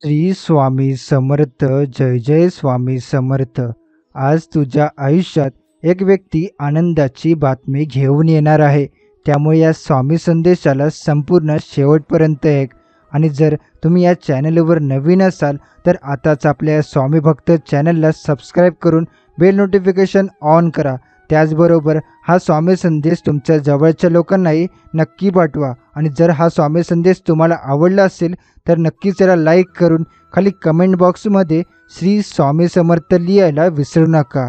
श्री स्वामी समर्थ. जय जय स्वामी समर्थ. आज तुझ्या आयुष्यात एक व्यक्ती आनंदाची बातमी घेऊन येणार आहे. त्यामुळे या स्वामी संदेशाला संपूर्ण शेवटपर्यंत ऐक. आणि जर तुम्ही या चॅनलवर नवीन असाल तर आताच आपल्या या स्वामी भक्त चॅनलला सबस्क्राईब करून बेल नोटिफिकेशन ऑन करा. त्याचबरोबर हा स्वामी संदेश तुमच्या जवळच्या लोकांनाही नक्की पाठवा. आणि जर हा स्वामी संदेश तुम्हाला आवडला असेल तर नक्कीच त्याला लाईक करून खाली कमेंट बॉक्समध्ये श्री स्वामी समर्थ लिहायला विसरू नका.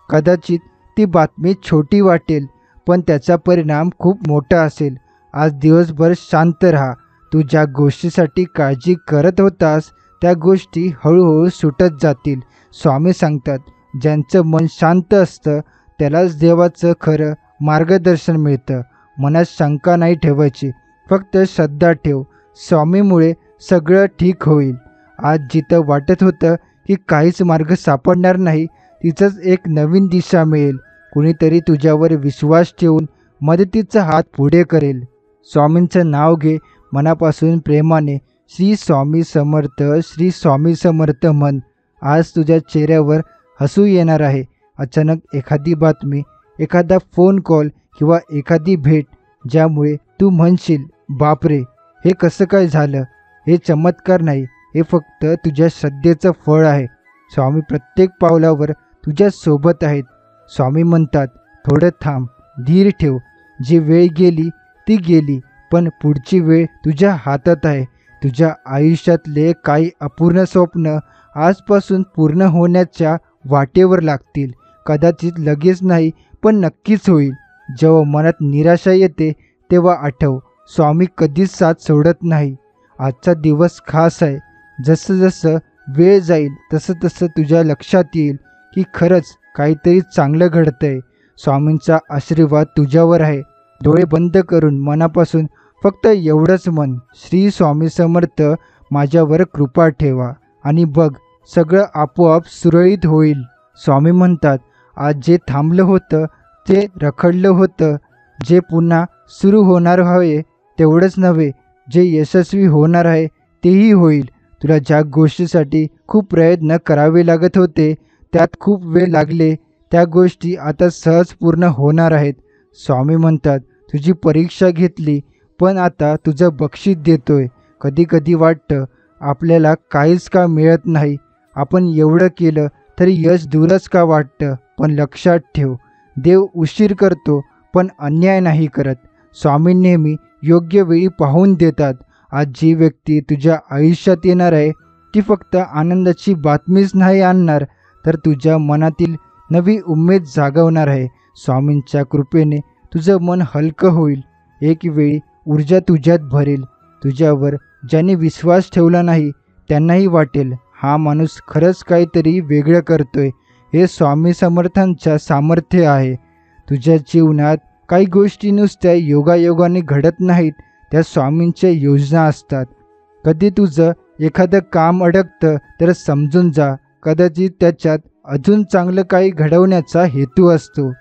कदाचित ती बातमी छोटी वाटेल पण त्याचा परिणाम खूप मोठा असेल. आज दिवसभर शांत राहा. तू ज्या गोष्टीसाठी काळजी करत होतास त्या गोष्टी हळूहळू सुटत जातील. स्वामी सांगतात, ज्यांचं मन शांत असतं त्यालाच देवाचं खरं मार्गदर्शन मिळतं. मनात शंका नाही ठेवायची, फक्त श्रद्धा ठेव. स्वामीमुळे सगळं ठीक होईल. आज जिथं वाटत होतं की काहीच मार्ग सापडणार नाही, तिथंच एक नवीन दिशा मिळेल. कुणीतरी तुझ्यावर विश्वास ठेवून मदतीचा हात पुढे करेल. स्वामींचं नाव घे. मनापासून प्रेमाने श्री स्वामी समर्थ, श्री स्वामी समर्थ म्हण. आज तुझ्या चेहऱ्यावर हसू येणार आहे. अचानक एखादी बातमी, एखादा फोन कॉल किंवा एखादी भेट ज्यामुळे तू म्हणशील, बापरे, हे कसं काय झालं. हे चमत्कार नाही, हे फक्त तुझ्या श्रद्धेचं फळ आहे. स्वामी प्रत्येक पावलावर तुझ्या सोबत आहेत. स्वामी म्हणतात, थोडं थांब, धीर ठेव. जी वेळ गेली ती गेली, पण पुढची वेळ तुझ्या हातात आहे. तुझ्या आयुष्यातले काही अपूर्ण स्वप्न आजपासून पूर्ण होण्याच्या वाटेवर लागतील. कदाचित लगेच नाही, पण नक्कीच होईल. जेव्हा मनात निराशा येते तेव्हा आठव, स्वामी कधीच साथ सोडत नाही. आजचा दिवस खास आहे. जसं जसं वेळ जाईल तसं तसं तुझ्या लक्षात येईल की खरंच काहीतरी चांगलं घडतंय. स्वामींचा आशीर्वाद तुझ्यावर आहे. डोळे बंद करून मनापासून फक्त एवढंच म्हण, श्री स्वामी समर्थ, माझ्यावर कृपा ठेवा. आणि बघ, सगळं आपोआप सुरळीत होईल. स्वामी म्हणतात, आज जे थांबलं होतं ते रखडलं होतं. जे पुन्हा सुरू होणार हवे तेवढंच नव्हे, जे यशस्वी होणार आहे तेही होईल. तुला ज्या गोष्टीसाठी खूप प्रयत्न करावे लागत होते, त्यात खूप वेळ लागले, त्या गोष्टी आता सहज पूर्ण होणार आहेत. स्वामी म्हणतात, तुझी परीक्षा घेतली पण आता तुझं बक्षीस देतोय. कधी कधी वाटतं आपल्याला काहीच का मिळत नाही. आपण एवढं केलं तरी यश दूरच का वाटतं. पण लक्षात ठेव, देव उशीर करतो पण अन्याय नाही करत. स्वामी नेहमी योग्य वेळी पाहून देतात. आज जी व्यक्ती तुझ्या आयुष्यात येणार आहे ती फक्त आनंदाची बातमीच नाही आणणार, तर तुझ्या मनातील नवी उमेद जागवणार आहे. स्वामींच्या कृपेने तुझं मन हलकं होईल. एक वेळी ऊर्जा तुझ्यात भरेल. तुझ्यावर ज्याने विश्वास ठेवला नाही त्यांनाही वाटेल, हा माणूस खरंच काहीतरी वेगळं करतोय. हे स्वामी समर्थांच्या सामर्थ्य आहे. तुझ्या जीवनात काही गोष्टी नुसत्या योगायोगाने घडत नाहीत, त्या स्वामींच्या योजना असतात. कधी तुझं एखादं काम अडकतं तर समजून जा, कदाचित त्याच्यात अजून चांगलं काही घडवण्याचा हेतू असतो.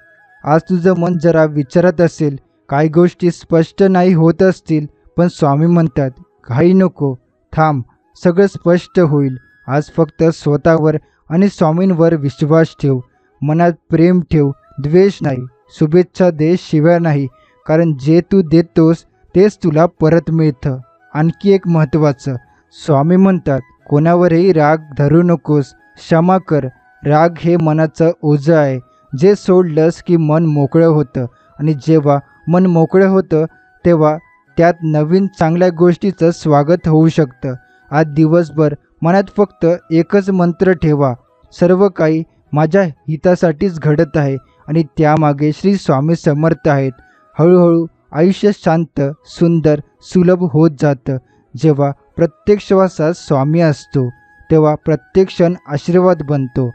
आज तुझं मन जरा विचारत असेल, काही गोष्टी स्पष्ट नाही होत असतील, पण स्वामी म्हणतात, घाई नको, थांब, सगळं स्पष्ट होईल. आज फक्त स्वतःवर आणि स्वामींवर विश्वास ठेव. मनात प्रेम ठेव, द्वेष नाही. शुभेच्छा दे, शिव्या नाही. कारण जे तू देतोस तेच तुला परत मिळतं. आणखी एक महत्त्वाचं, स्वामी म्हणतात, कोणावरही राग धरू नकोस, क्षमा कर. राग हे मनाचं ओझं आहे. जे सोडलंस की मन मोकळं होतं. आणि जेव्हा मन मोकळं होतं तेव्हा त्यात नवीन चांगल्या गोष्टीचं स्वागत होऊ शकतं. आज दिवसभर मनात फक्त एकच मंत्र ठेवा, सर्व काही माझ्या हितासाठीच घडत आहे आणि त्यामागे श्री स्वामी समर्थ आहेत. हळूहळू आयुष्य शांत, सुंदर, सुलभ होत जातं. जेव्हा प्रत्येक श्वासात स्वामी असतो तेव्हा प्रत्येक क्षण आशीर्वाद बनतो.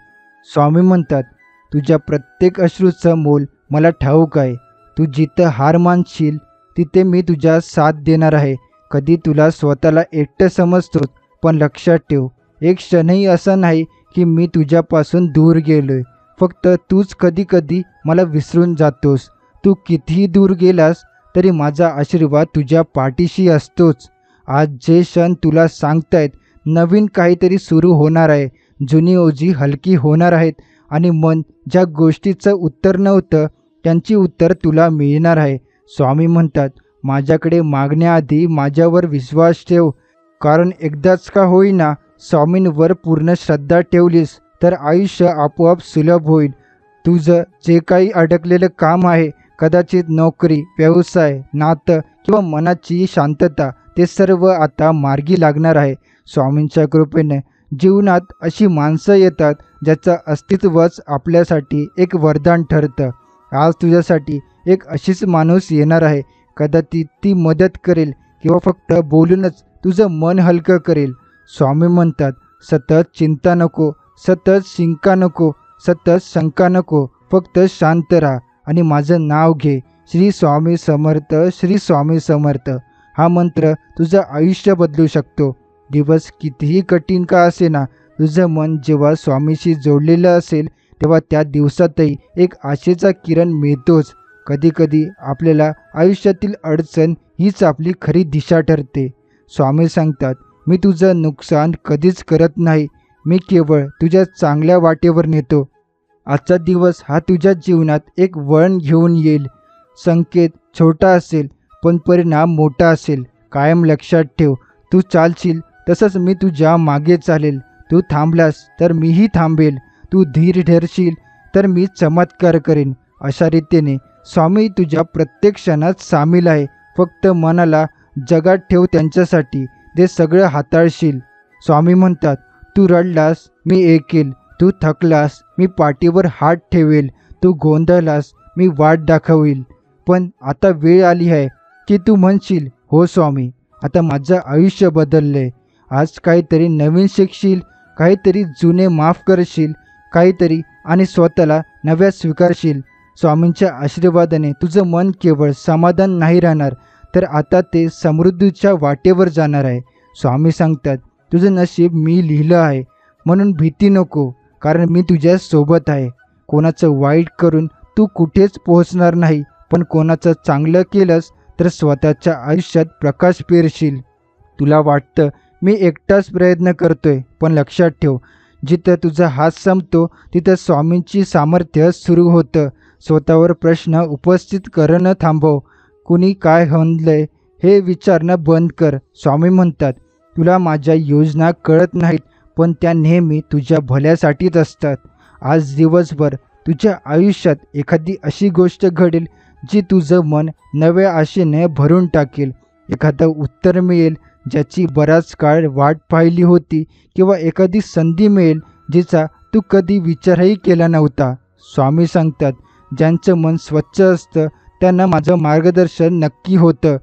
स्वामी म्हणतात, तुझ्या प्रत्येक अश्रूचं मोल मला ठाऊक आहे. तू जिथं हार मानशील तिथे मी तुझ्या साथ देणार आहे. कधी तुला स्वतःला एकटं समजतोस, पण लक्षात ठेव, एक क्षणही असा नाही की मी तुझ्यापासून दूर गेलोय. फक्त तूच कधी कधी मला विसरून जातोस. तू कितीही दूर गेलास तरी माझा आशीर्वाद तुझ्या पाठीशी असतोच. आज जे क्षण तुला सांगतायत नवीन काहीतरी सुरू होणार आहे. जुनी ओझी हलकी होणार आहेत आणि मन ज्या गोष्टीचं उत्तर नव्हतं त्यांची उत्तर तुला मिळणार आहे. स्वामी म्हणतात, माझ्याकडे मागण्याआधी माझ्यावर विश्वास ठेव, कारण एकदाच का होईना स्वामींवर पूर्ण श्रद्धा ठेवलीस तर आयुष्य आपोआप सुलभ होईल. तुझं जे काही अडकलेलं काम आहे, कदाचित नोकरी, व्यवसाय, नातं किंवा मनाची शांतता, ते सर्व आता मार्गी लागणार आहे. स्वामींच्या कृपेने जीवनात अशी माणसं येतात ज्याचं अस्तित्वच आपल्यासाठी एक वरदान ठरतं. आज तुझ्यासाठी एक अशीच माणूस येणार आहे. कदाचित ती मदत करेल किंवा फक्त बोलूनच तुझं मन हलकं करेल. स्वामी म्हणतात, सतत चिंता नको, सतत शिंका नको, सतत शंका नको, फक्त शांत राहा आणि माझं नाव घे. श्री स्वामी समर्थ, श्री स्वामी समर्थ. हा मंत्र तुझं आयुष्य बदलू शकतो. दिवस कितीही कठीण का असेना, तुझं मन जेव्हा स्वामीशी जोडलेलं असेल तेव्हा त्या दिवसातही एक आशेचा किरण मिळतोच. कधीकधी आपल्याला आयुष्यातील अडचण हीच आपली खरी दिशा ठरते. स्वामी सांगतात, मी तुझं नुकसान कधीच करत नाही, मी केवळ तुझ्या चांगल्या वाटेवर नेतो. आजचा दिवस हा तुझ्या जीवनात एक वळण घेऊन येईल. संकेत छोटा असेल पण परिणाम मोठा असेल. कायम लक्षात ठेव, तू चालशील तसंच मी तुझ्या मागे चालेल. तू थांबलास तर मीही थांबेल. तू धीर धरशील तर मी चमत्कार करेन. अशा रीतीने स्वामी तुझ्या प्रत्येक क्षणात सामील आहे. फक्त मनाला जगात ठेव त्यांच्यासाठी, ते सगळं हाताळशील. स्वामी म्हणतात, तू रडलास मी ऐकेल, तू थकलास मी पाठीवर हात ठेवेल, तू गोंधळलास मी वाट दाखवील. पण आता वेळ आली आहे की तू म्हणशील, हो स्वामी, आता माझं आयुष्य बदललंय. आज काहीतरी नवीन शिकशील, काहीतरी जुने माफ करशील, काहीतरी आणि स्वतःला नव्या स्वीकारशील. स्वामींच्या आशीर्वादाने तुझं मन केवळ समाधान नाही राहणार, तर आता ते समृद्धीच्या वाटेवर जाणार आहे. स्वामी सांगतात, तुझं नशीब मी लिहिलं आहे, म्हणून भीती नको, कारण मी तुझ्या सोबत आहे. कोणाचं वाईट करून तू कुठेच पोहोचणार नाही, पण कोणाचं चांगलं केलंस तर स्वतःच्या आयुष्यात प्रकाश पेरशील. तुला वाटतं मी एकटाच प्रयत्न करतोय, पण लक्षात ठेव, जिथं तुझा हात संपतो तिथं स्वामींची सामर्थ्य सुरू होतं. स्वतःवर प्रश्न उपस्थित करणं थांबव. कुणी काय म्हणलंय हे विचारणं बंद कर. स्वामी म्हणतात, तुला माझ्या योजना कळत नाहीत, पण त्या नेहमी तुझ्या भल्यासाठीच असतात. आज दिवसभर तुझ्या आयुष्यात एखादी अशी गोष्ट घडेल जी तुझं मन नव्या आशेने भरून टाकेल. एखादं उत्तर मिळेल ज्याची बराच काळ वाट पाहिली होती, किंवा एखादी संधी मिळेल जिचा तू कधी विचारही केला नव्हता. स्वामी सांगतात, ज्यांचं मन स्वच्छ असतं त्यांना माझं मार्गदर्शन नक्की होतं.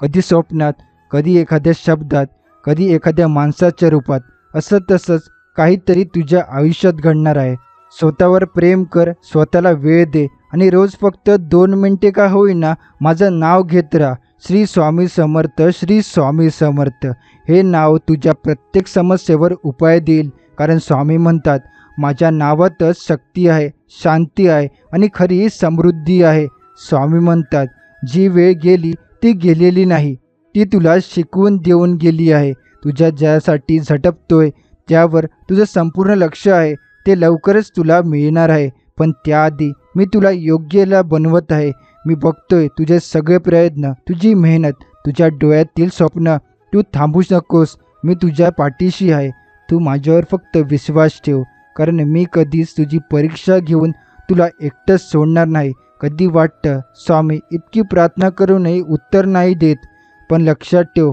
कधी स्वप्नात, कधी एखाद्या शब्दात, कधी एखाद्या माणसाच्या रूपात. असं तसंच काहीतरी तुझ्या आयुष्यात घडणार आहे. स्वतःवर प्रेम कर, स्वतःला वेळ दे आणि रोज फक्त 2 मिनिटे का होईना माझं नाव घेत राहा. श्री स्वामी समर्थ, श्री स्वामी समर्थ. हे नाव तुझ्या प्रत्येक समस्येवर उपाय देईल, कारण स्वामी म्हणतात, माझ्या नावातच शक्ती आहे, शांती आहे आणि खरी समृद्धी आहे. स्वामी म्हणतात, जी वेळ गेली ती गेलेली नाही, ती तुला शिकवून देऊन गेली आहे. तुझ्या ज्यासाठी झटपतोय त्यावर तुझं संपूर्ण लक्ष आहे, ते लवकरच तुला मिळणार आहे. पण त्याआधी मी तुला योग्यला बनवत आहे. मी बघतोय तुझे सगळे प्रयत्न, तुझी मेहनत, तुझ्या डोळ्यातील स्वप्न. तू थांबू नकोस, मी तुझ्या पाठीशी आहे. तू माझ्यावर फक्त विश्वास ठेव, कारण मी कधीच तुझी परीक्षा घेऊन तुला एकटंच सोडणार नाही. कधी वाटतं स्वामी इतकी प्रार्थना करूनही उत्तर नाही देत, पण लक्षात ठेव,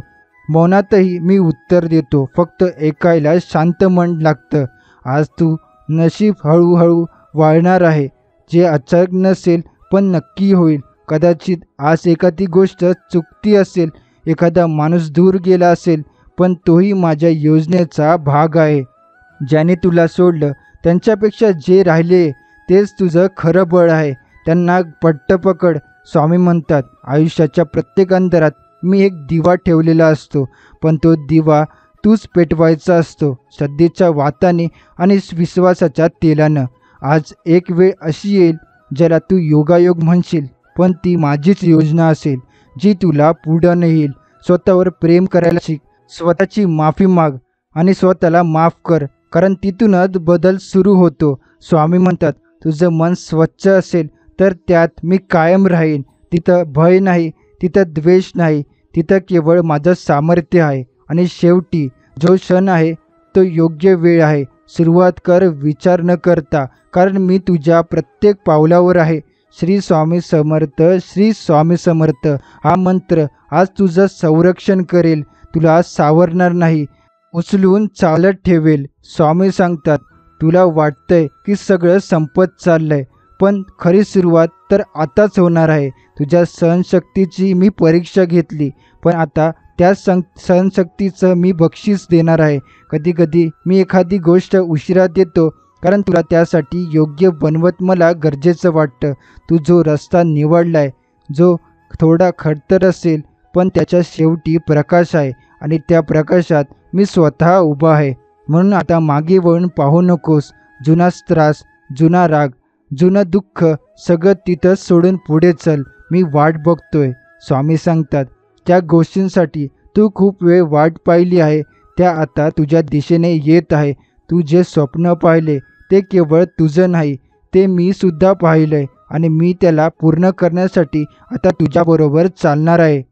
मौनातही मी उत्तर देतो. फक्त ऐकायला शांत मन लागतं. आज तू नशीब हळूहळू वाळणार आहे. जे अचानक नसेल पण नक्की होईल. कदाचित आज एखादी गोष्ट चुकती असेल, एखादा माणूस दूर गेला असेल, पण तोही माझ्या योजनेचा भाग आहे. ज्याने तुला सोडलं त्यांच्यापेक्षा जे राहिले तेच तुझं खरं बळ आहे. त्यांना पट्ट पकड. स्वामी म्हणतात, आयुष्याच्या प्रत्येक अंधारात मी एक दिवा ठेवलेला असतो, पण तो दिवा तूच पेटवायचा असतो, श्रद्धेच्या वाताने आणि विश्वासाच्या तेलानं. आज एक वेळ अशी येईल ज्याला तू योगायोग म्हणशील, पण ती माझीच योजना असेल जी तुला पुढं नेईल. स्वतःवर प्रेम करायला शिक, स्वतःची माफी माग आणि स्वतःला माफ कर, कारण तिथूनच बदल सुरू होतो. स्वामी म्हणतात, तुझं मन स्वच्छ असेल तर त्यात मी कायम राहीन. तिथं भय नाही, तिथं द्वेष नाही, तिथं केवळ माझं सामर्थ्य आहे. आणि शेवटी जो क्षण आहे तो योग्य वेळ आहे. सुरुवात कर विचार न करता, कारण मी तुझ्या प्रत्येक पावलावर आहे. श्री स्वामी समर्थ, श्री स्वामी समर्थ हा मंत्र आज तुझं संरक्षण करेल, तुला सावरणार नाही, उचलून चालत ठेवेल. स्वामी सांगतात, तुला वाटतंय की सगळं संपत चाललंय, पण खरी सुरुवात तर आताच होणार आहे. तुझ्या सहनशक्तीची मी परीक्षा घेतली, पण आता त्या सहनशक्तीचं मी बक्षीस देणार आहे. कधीकधी मी एखादी गोष्ट उशिरा देतो, कारण तुला त्यासाठी योग्य बनवत मला गरजेचं वाटतं. तू जो रस्ता निवडलाय, जो थोडा खडतर असेल, पण त्याच्या शेवटी प्रकाश आहे आणि त्या प्रकाशात मी स्वतः उभा आहे. म्हणून आता मागे वळून पाहू नकोस. जुना त्रास, जुना राग, जुनं दुःख सगळं तिथं सोडून पुढे चल. मी वाट बघतोय. स्वामी सांगतात, त्या गोष्टींसाठी तू खूप वेळ वाट पाहिली आहे, त्या आता तुझ्या दिशेने येत आहे. तू जे स्वप्न पाहिले ते केवळ तुझं नाही, ते मी सुद्धा पाहिलंय आणि मी त्याला पूर्ण करण्यासाठी आता तुझ्याबरोबर चालणार आहे.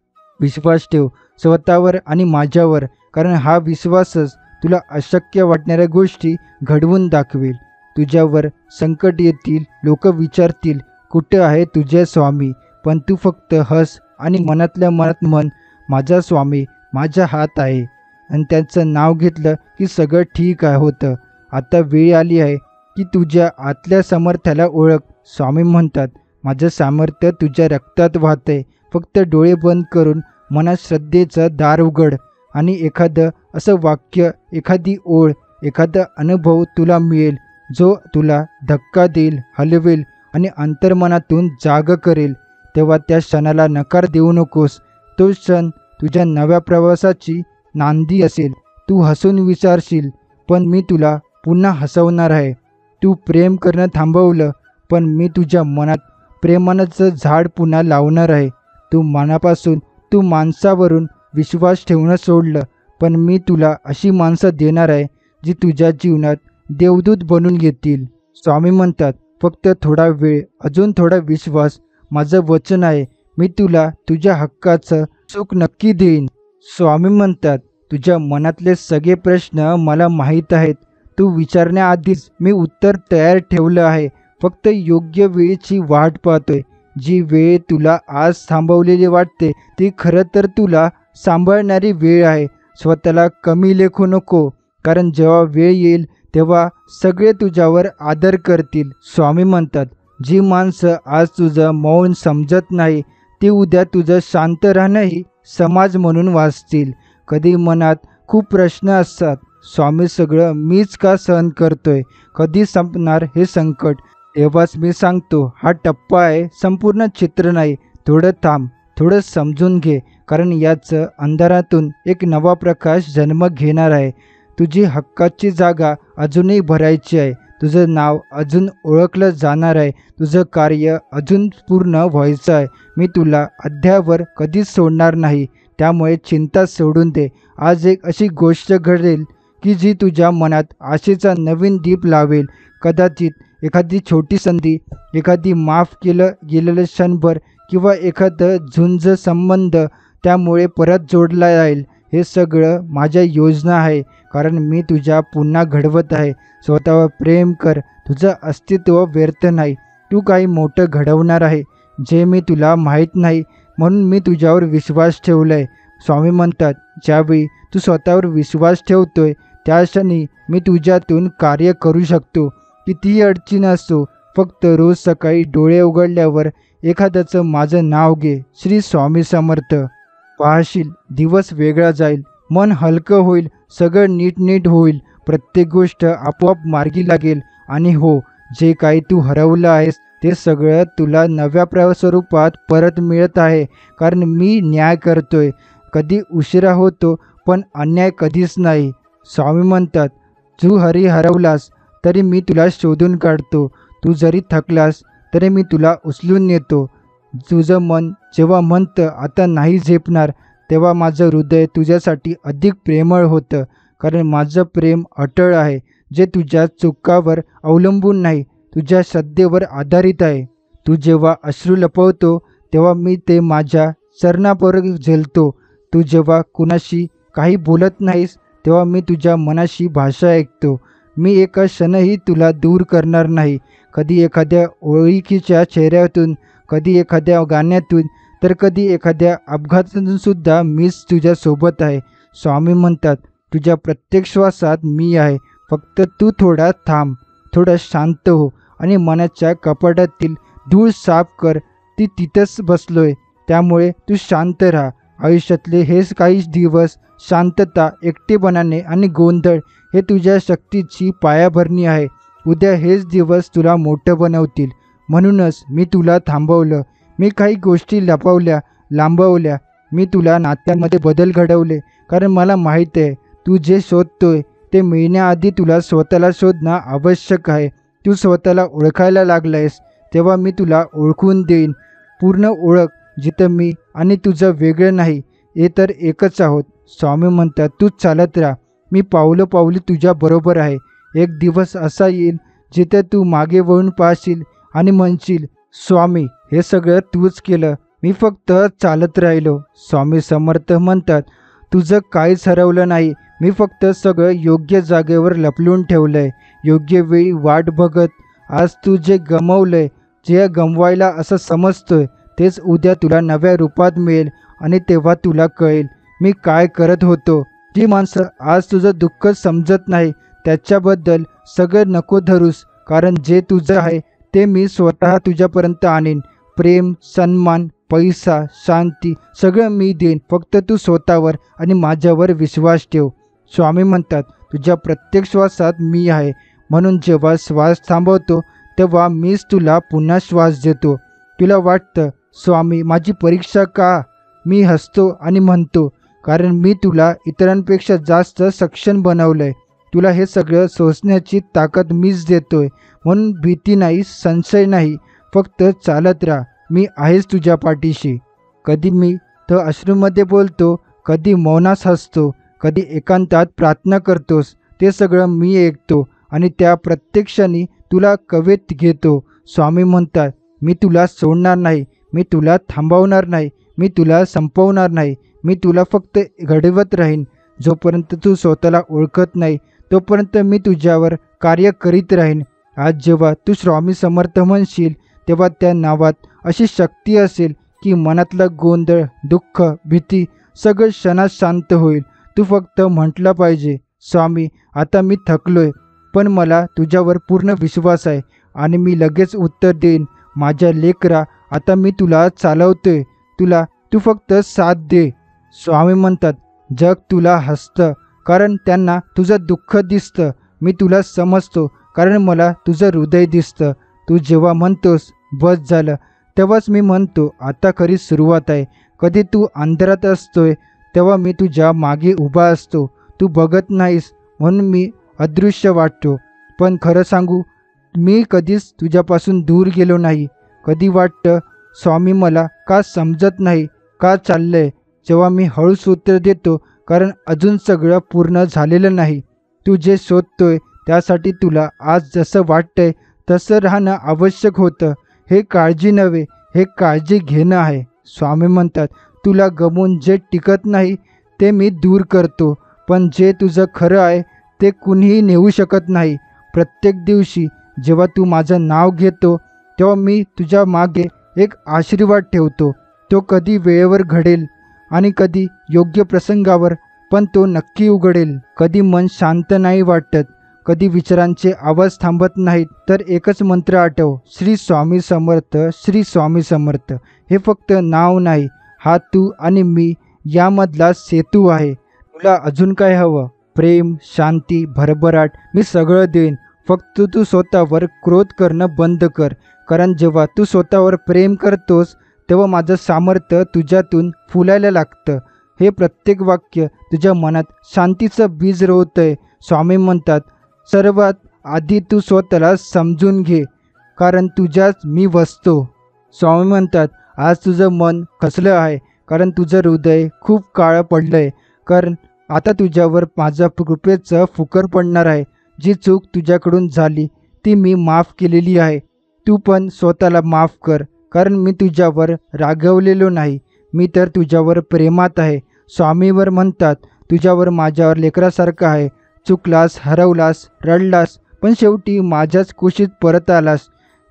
विश्वास ठेव स्वतःवर आणि माझ्यावर, कारण हा विश्वासच तुला अशक्य वाटणाऱ्या गोष्टी घडवून दाखवेल. तुझ्यावर संकट येतील, लोक विचारतील, कुठं आहे तुझे स्वामी? पण तू फक्त हस आणि मनातल्या मनात म्हण, माझा स्वामी माझ्या हात आहे. आणि त्यांचं नाव घेतलं की सगळं ठीक होतं. आता वेळ आली आहे की तुझ्या आतल्या सामर्थ्याला ओळख. स्वामी म्हणतात, माझं सामर्थ्य तुझ्या रक्तात वाहतंय. फक्त डोळे बंद करून मनात श्रद्धेचं दार उघड आणि एखादं असं वाक्य, एखादी ओळ, एखादा अनुभव तुला मिळेल, जो तुला धक्का देईल, हलवेल आणि अंतर्मनातून जाग करेल. तेव्हा त्या क्षणाला नकार देऊ नकोस. तो क्षण तुझ्या नव्या प्रवासाची नांदी असेल. तू हसून विचारशील, पण मी तुला पुन्हा हसवणार आहे. तू प्रेम करणं थांबवलं, पण मी तुझ्या मनात प्रेमाचं झाड पुन्हा लावणार आहे. तू माणसावरून विश्वास ठेवणं सोडलं, पण मी तुला अशी माणसं देणार आहे जी तुझ्या जीवनात देवदूत बनून येतील. स्वामी म्हणतात, फक्त थोडा वेळ, अजून थोडा विश्वास. माझं वचन आहे, मी तुला तुझ्या हक्काचं सुख नक्की देईन. स्वामी म्हणतात, तुझ्या मनातले सगळे प्रश्न मला माहीत आहेत. तू विचारण्याआधीच मी उत्तर तयार ठेवलं आहे. फक्त योग्य वेळेची वाट पाहतोय. जी वेळ तुला आज थांबवलेली वाटते, ती खरं तर तुला सांभाळणारी वेळ आहे. स्वतःला कमी लेखू नको, कारण जेव्हा वेळ येईल तेव्हा सगळे तुझ्यावर आदर करतील. स्वामी म्हणतात, जी माणसं आज तुझं मौन समजत नाही, ती उद्या तुझं शांत राहणंही समाज म्हणून वाचतील. कधी मनात खूप प्रश्न असतात, स्वामी सगळं मीच का सहन करतोय? कधी संपणार हे संकट? तेव्हाच मी सांगतो, हा टप्पा आहे, संपूर्ण चित्र नाही. थोडं थांब, थोडं समजून घे, कारण याचं अंधारातून एक नवा प्रकाश जन्म घेणार आहे. तुझी हक्काची जागा अजूनही भरायची आहे. तुझं नाव अजून ओळखलं जाणार आहे. तुझं कार्य अजून पूर्ण व्हायचं आहे. मी तुला अद्यावर कधीच सोडणार नाही. त्यामुळे चिंता सोडून दे. आज एक अशी गोष्ट घडेल की जी तुझ्या मनात आशेचा नवीन दीप लावेल. कदाचित एखादी छोटी संधी, एखादी माफ केलं गेलेलं क्षणभर किंवा एखादं झुंज संबंध त्यामुळे परत जोडला जाईल. हे सगळं माझ्या योजना आहे, कारण मी तुझ्या पुन्हा घडवत आहे. स्वतःवर प्रेम कर. तुझं अस्तित्व व्यर्थ नाही. तू काही मोठं घडवणार आहे, जे मी तुला माहीत नाही, म्हणून मी तुझ्यावर विश्वास ठेवलाय. स्वामी म्हणतात, ज्यावेळी तू स्वतःवर विश्वास ठेवतोय त्या क्षणी मी तुझ्यातून कार्य करू शकतो. कितीही अडचण असो, फक्त रोज सकाळी डोळे उघडल्यावर एखाद्याचं माझं नाव घे. श्री स्वामी समर्थ. पाहशील, दिवस वेगळा जाईल, मन हलकं होईल, सगळं नीटनीट होईल, प्रत्येक गोष्ट आपोआप मार्गी लागेल. आणि हो, जे काही तू हरवलं आहेस ते सगळं तुला नव्या स्वरूपात परत मिळत आहे, कारण मी न्याय करतोय. कधी उशिरा होतो, पण अन्याय कधीच नाही. स्वामी म्हणतात, तू हरवलास तरी मी तुला शोधून काढतो. तू जरी थकलास तरी मी तुला उचलून नेतो. तुझं मन जेव्हा म्हणतं आता नाही झेपणार, तेव्हा माझं हृदय तुझ्यासाठी अधिक प्रेमळ होतं, कारण माझं प्रेम अटळ आहे, जे तुझ्या चुकावर अवलंबून नाही, तुझ्या श्रद्धेवर आधारित आहे. तू जेव्हा अश्रू लपवतो तेव्हा मी ते माझ्या चरणावर झेलतो. तू जेव्हा कुणाशी काही बोलत नाहीस तेव्हा मी तुझ्या मनाशी भाषा ऐकतो. मी एका क्षणही तुला दूर करणार नाही. कधी एखाद्या ओळखीच्या चेहऱ्यातून, कधी एखाद्या गाण्यातून, तर कधी एखाद्या अपघातातून सुद्धा मीच तुझ्यासोबत आहे. स्वामी म्हणतात, तुझ्या प्रत्येक श्वासात मी आहे. फक्त तू थोडा थांब, थोडं शांत हो आणि मनाच्या कपाटातील धूळ साफ कर. ती तिथंच बसलोय, त्यामुळे तू शांत राहा. आयुष्यातले हेच काही दिवस शांतता, एकटेपणाने आणि गोंधळ हे तुझ्या शक्तीची पायाभरणी आहे. उद्या हेच दिवस तुला मोठं बनवतील. म्हणूनच मी तुला थांबवलं. मी काही गोष्टी लांबवल्या. मी तुला नात्यांमध्ये बदल घडवले, कारण मला माहीत आहे तू जे शोधतोय ते मिळण्याआधी तुला स्वतःला शोधणं आवश्यक आहे. तू स्वतःला ओळखायला लागलायस तेव्हा मी तुला ओळखून देईन. पूर्ण ओळख, जिथं मी आणि तुझं वेगळं नाही, हे तर एकच आहोत. स्वामी म्हणतात, तू चालत राहा. मी पावलोपावली तुझ्या बरोबर आहे. एक दिवस असा येईल जिथे तू मागे वळून पाहशील आणि म्हणशील, स्वामी, हे सगळं तूच केलं, मी फक्त चालत राहिलो. स्वामी समर्थ म्हणतात, तुझं काहीच हरवलं नाही. मी फक्त सगळं योग्य जागेवर लपवून ठेवलंय, योग्य वेळी वाट बघत. आज तू जे गमावलंय, जे गमवायला असं समजतोय, तेच उद्या तुला नव्या रूपात मिळेल आणि तेव्हा तुला कळेल मी काय करत होतो. जी माणसं आज तुझं दुःख समजत नाही त्याच्याबद्दल सगळं नको धरूस, कारण जे तुझं आहे ते मी स्वतः तुझ्यापर्यंत आणीन. प्रेम, सन्मान, पैसा, शांती सगळं मी देईन. फक्त तू स्वतःवर आणि माझ्यावर विश्वास ठेव. स्वामी म्हणतात, तुझ्या प्रत्येक श्वासात मी आहे. म्हणून जेव्हा श्वास थांबवतो तेव्हा मीच तुला पुन्हा श्वास देतो. तुला वाटतं, स्वामी माझी परीक्षा का? मी हसतो आणि म्हणतो, कारण मी तुला इतरांपेक्षा जास्त सक्षम बनवलंय. तुला हे सगळं सोसण्याची ताकद मीच देतोय. म्हणून भीती नाही, संशय नाही, फक्त चालत राहा. मी आहेच तुझ्या पाठीशी. कधी मी तर अश्रूमध्ये बोलतो, कधी मौनास हसतो, कधी एकांतात प्रार्थना करतोस. ते सगळं मी ऐकतो आणि त्या प्रत्येक क्षणी तुला कवेत घेतो. स्वामी म्हणतात, मी तुला सोडणार नाही, मी तुला थांबवणार नाही, मी तुला संपवणार नाही. मी तुला फक्त घडवत राहीन. जोपर्यंत तू स्वतःला ओळखत नाही तोपर्यंत मी तुझ्यावर कार्य करीत राहीन. आज जेव्हा तू स्वामी समर्थ म्हणशील तेव्हा त्या नावात अशी शक्ती असेल की मनातला गोंधळ, दुःख, भीती सगळं क्षणात शांत होईल. तू फक्त म्हटलं पाहिजे, स्वामी आता मी थकलोय, पण मला तुझ्यावर पूर्ण विश्वास आहे आणि मी लगेच उत्तर देईन. माझ्या लेकरा, आता मी तुला चालवतोय, तू फक्त साथ दे. स्वामी म्हणतात, जग तुला हसतं कारण त्यांना तुझं दुःख दिसतं. मी तुला समजतो कारण मला तुझं हृदय दिसतं. तू जेव्हा म्हणतोस बस झालं, तेव्हाच मी म्हणतो आता खरी सुरुवात आहे. कधी तू अंधारात असतोय तेव्हा मी तुझ्या मागे उभा असतो. तू बघत नाहीस म्हणून मी अदृश्य वाटतो. पण खरं सांगू, मी कधीच तुझ्यापासून दूर गेलो नाही. कधी वाटतं, स्वामी मला का समजत नाही, का चाललंय? जेव्हा मी हळूच उत्तर देतो, कारण अजून सगळं पूर्ण झालेलं नाही. तू जे शोधतोय त्यासाठी तुला आज जसं वाटतंय तसं राहणं आवश्यक होतं. हे काळजी नव्हे, हे काळजी घेणं आहे. स्वामी म्हणतात, तुला गमवून जे टिकत नाही ते मी दूर करतो, पण जे तुझं खरं आहे ते कुणीही नेऊ शकत नाही. प्रत्येक दिवशी जेव्हा तू माझं नाव घेतो तेव्हा मी तुझ्या मागे एक आशीर्वाद ठेवतो. तो कधी वेळेवर घडेल आणि कधी योग्य प्रसंगावर, पण तो नक्की उघडेल. कधी मन शांत नाही वाटत, कधी विचारांचे आवाज थांबत नाहीत, तर एकच मंत्र आठव, श्री स्वामी समर्थ, श्री स्वामी समर्थ. हे फक्त नाव नाही, हा तू आणि मी यामधला सेतू आहे. तुला अजून काय हवं? प्रेम, शांती, भरभराट मी सगळं देईन. फक्त तू स्वतःवर क्रोध करणं बंद कर. कारण जेव्हा तू स्वतःवर प्रेम करतोस तेव्हा माझं सामर्थ्य तुझ्यातून फुलायला लागतं. हे प्रत्येक वाक्य तुझ्या मनात शांतीचं बीज रोवतंय. स्वामी म्हणतात, सर्वात आधी तू स्वतःला समजून घे, कारण तुझ्याच मी वसतो. स्वामी म्हणतात, आज तुझं मन खचलं आहे कारण तुझं हृदय खूप काळं पडलं आहे. कारण आता तुझ्यावर माझ्या कृपेचं फुकर पडणार आहे. जी चूक तुझ्याकडून झाली ती मी माफ केलेली आहे. तू पण स्वतःला माफ कर, कारण मी तुझ्यावर रागवलेलो नाही, मी तर तुझ्यावर प्रेमात आहे. स्वामीवर म्हणतात, तुझ्यावर माझ्यावर लेकरासारखं आहे. चुकलास, हरवलास, रडलास, पण शेवटी माझ्याच कुशीत परत आलास.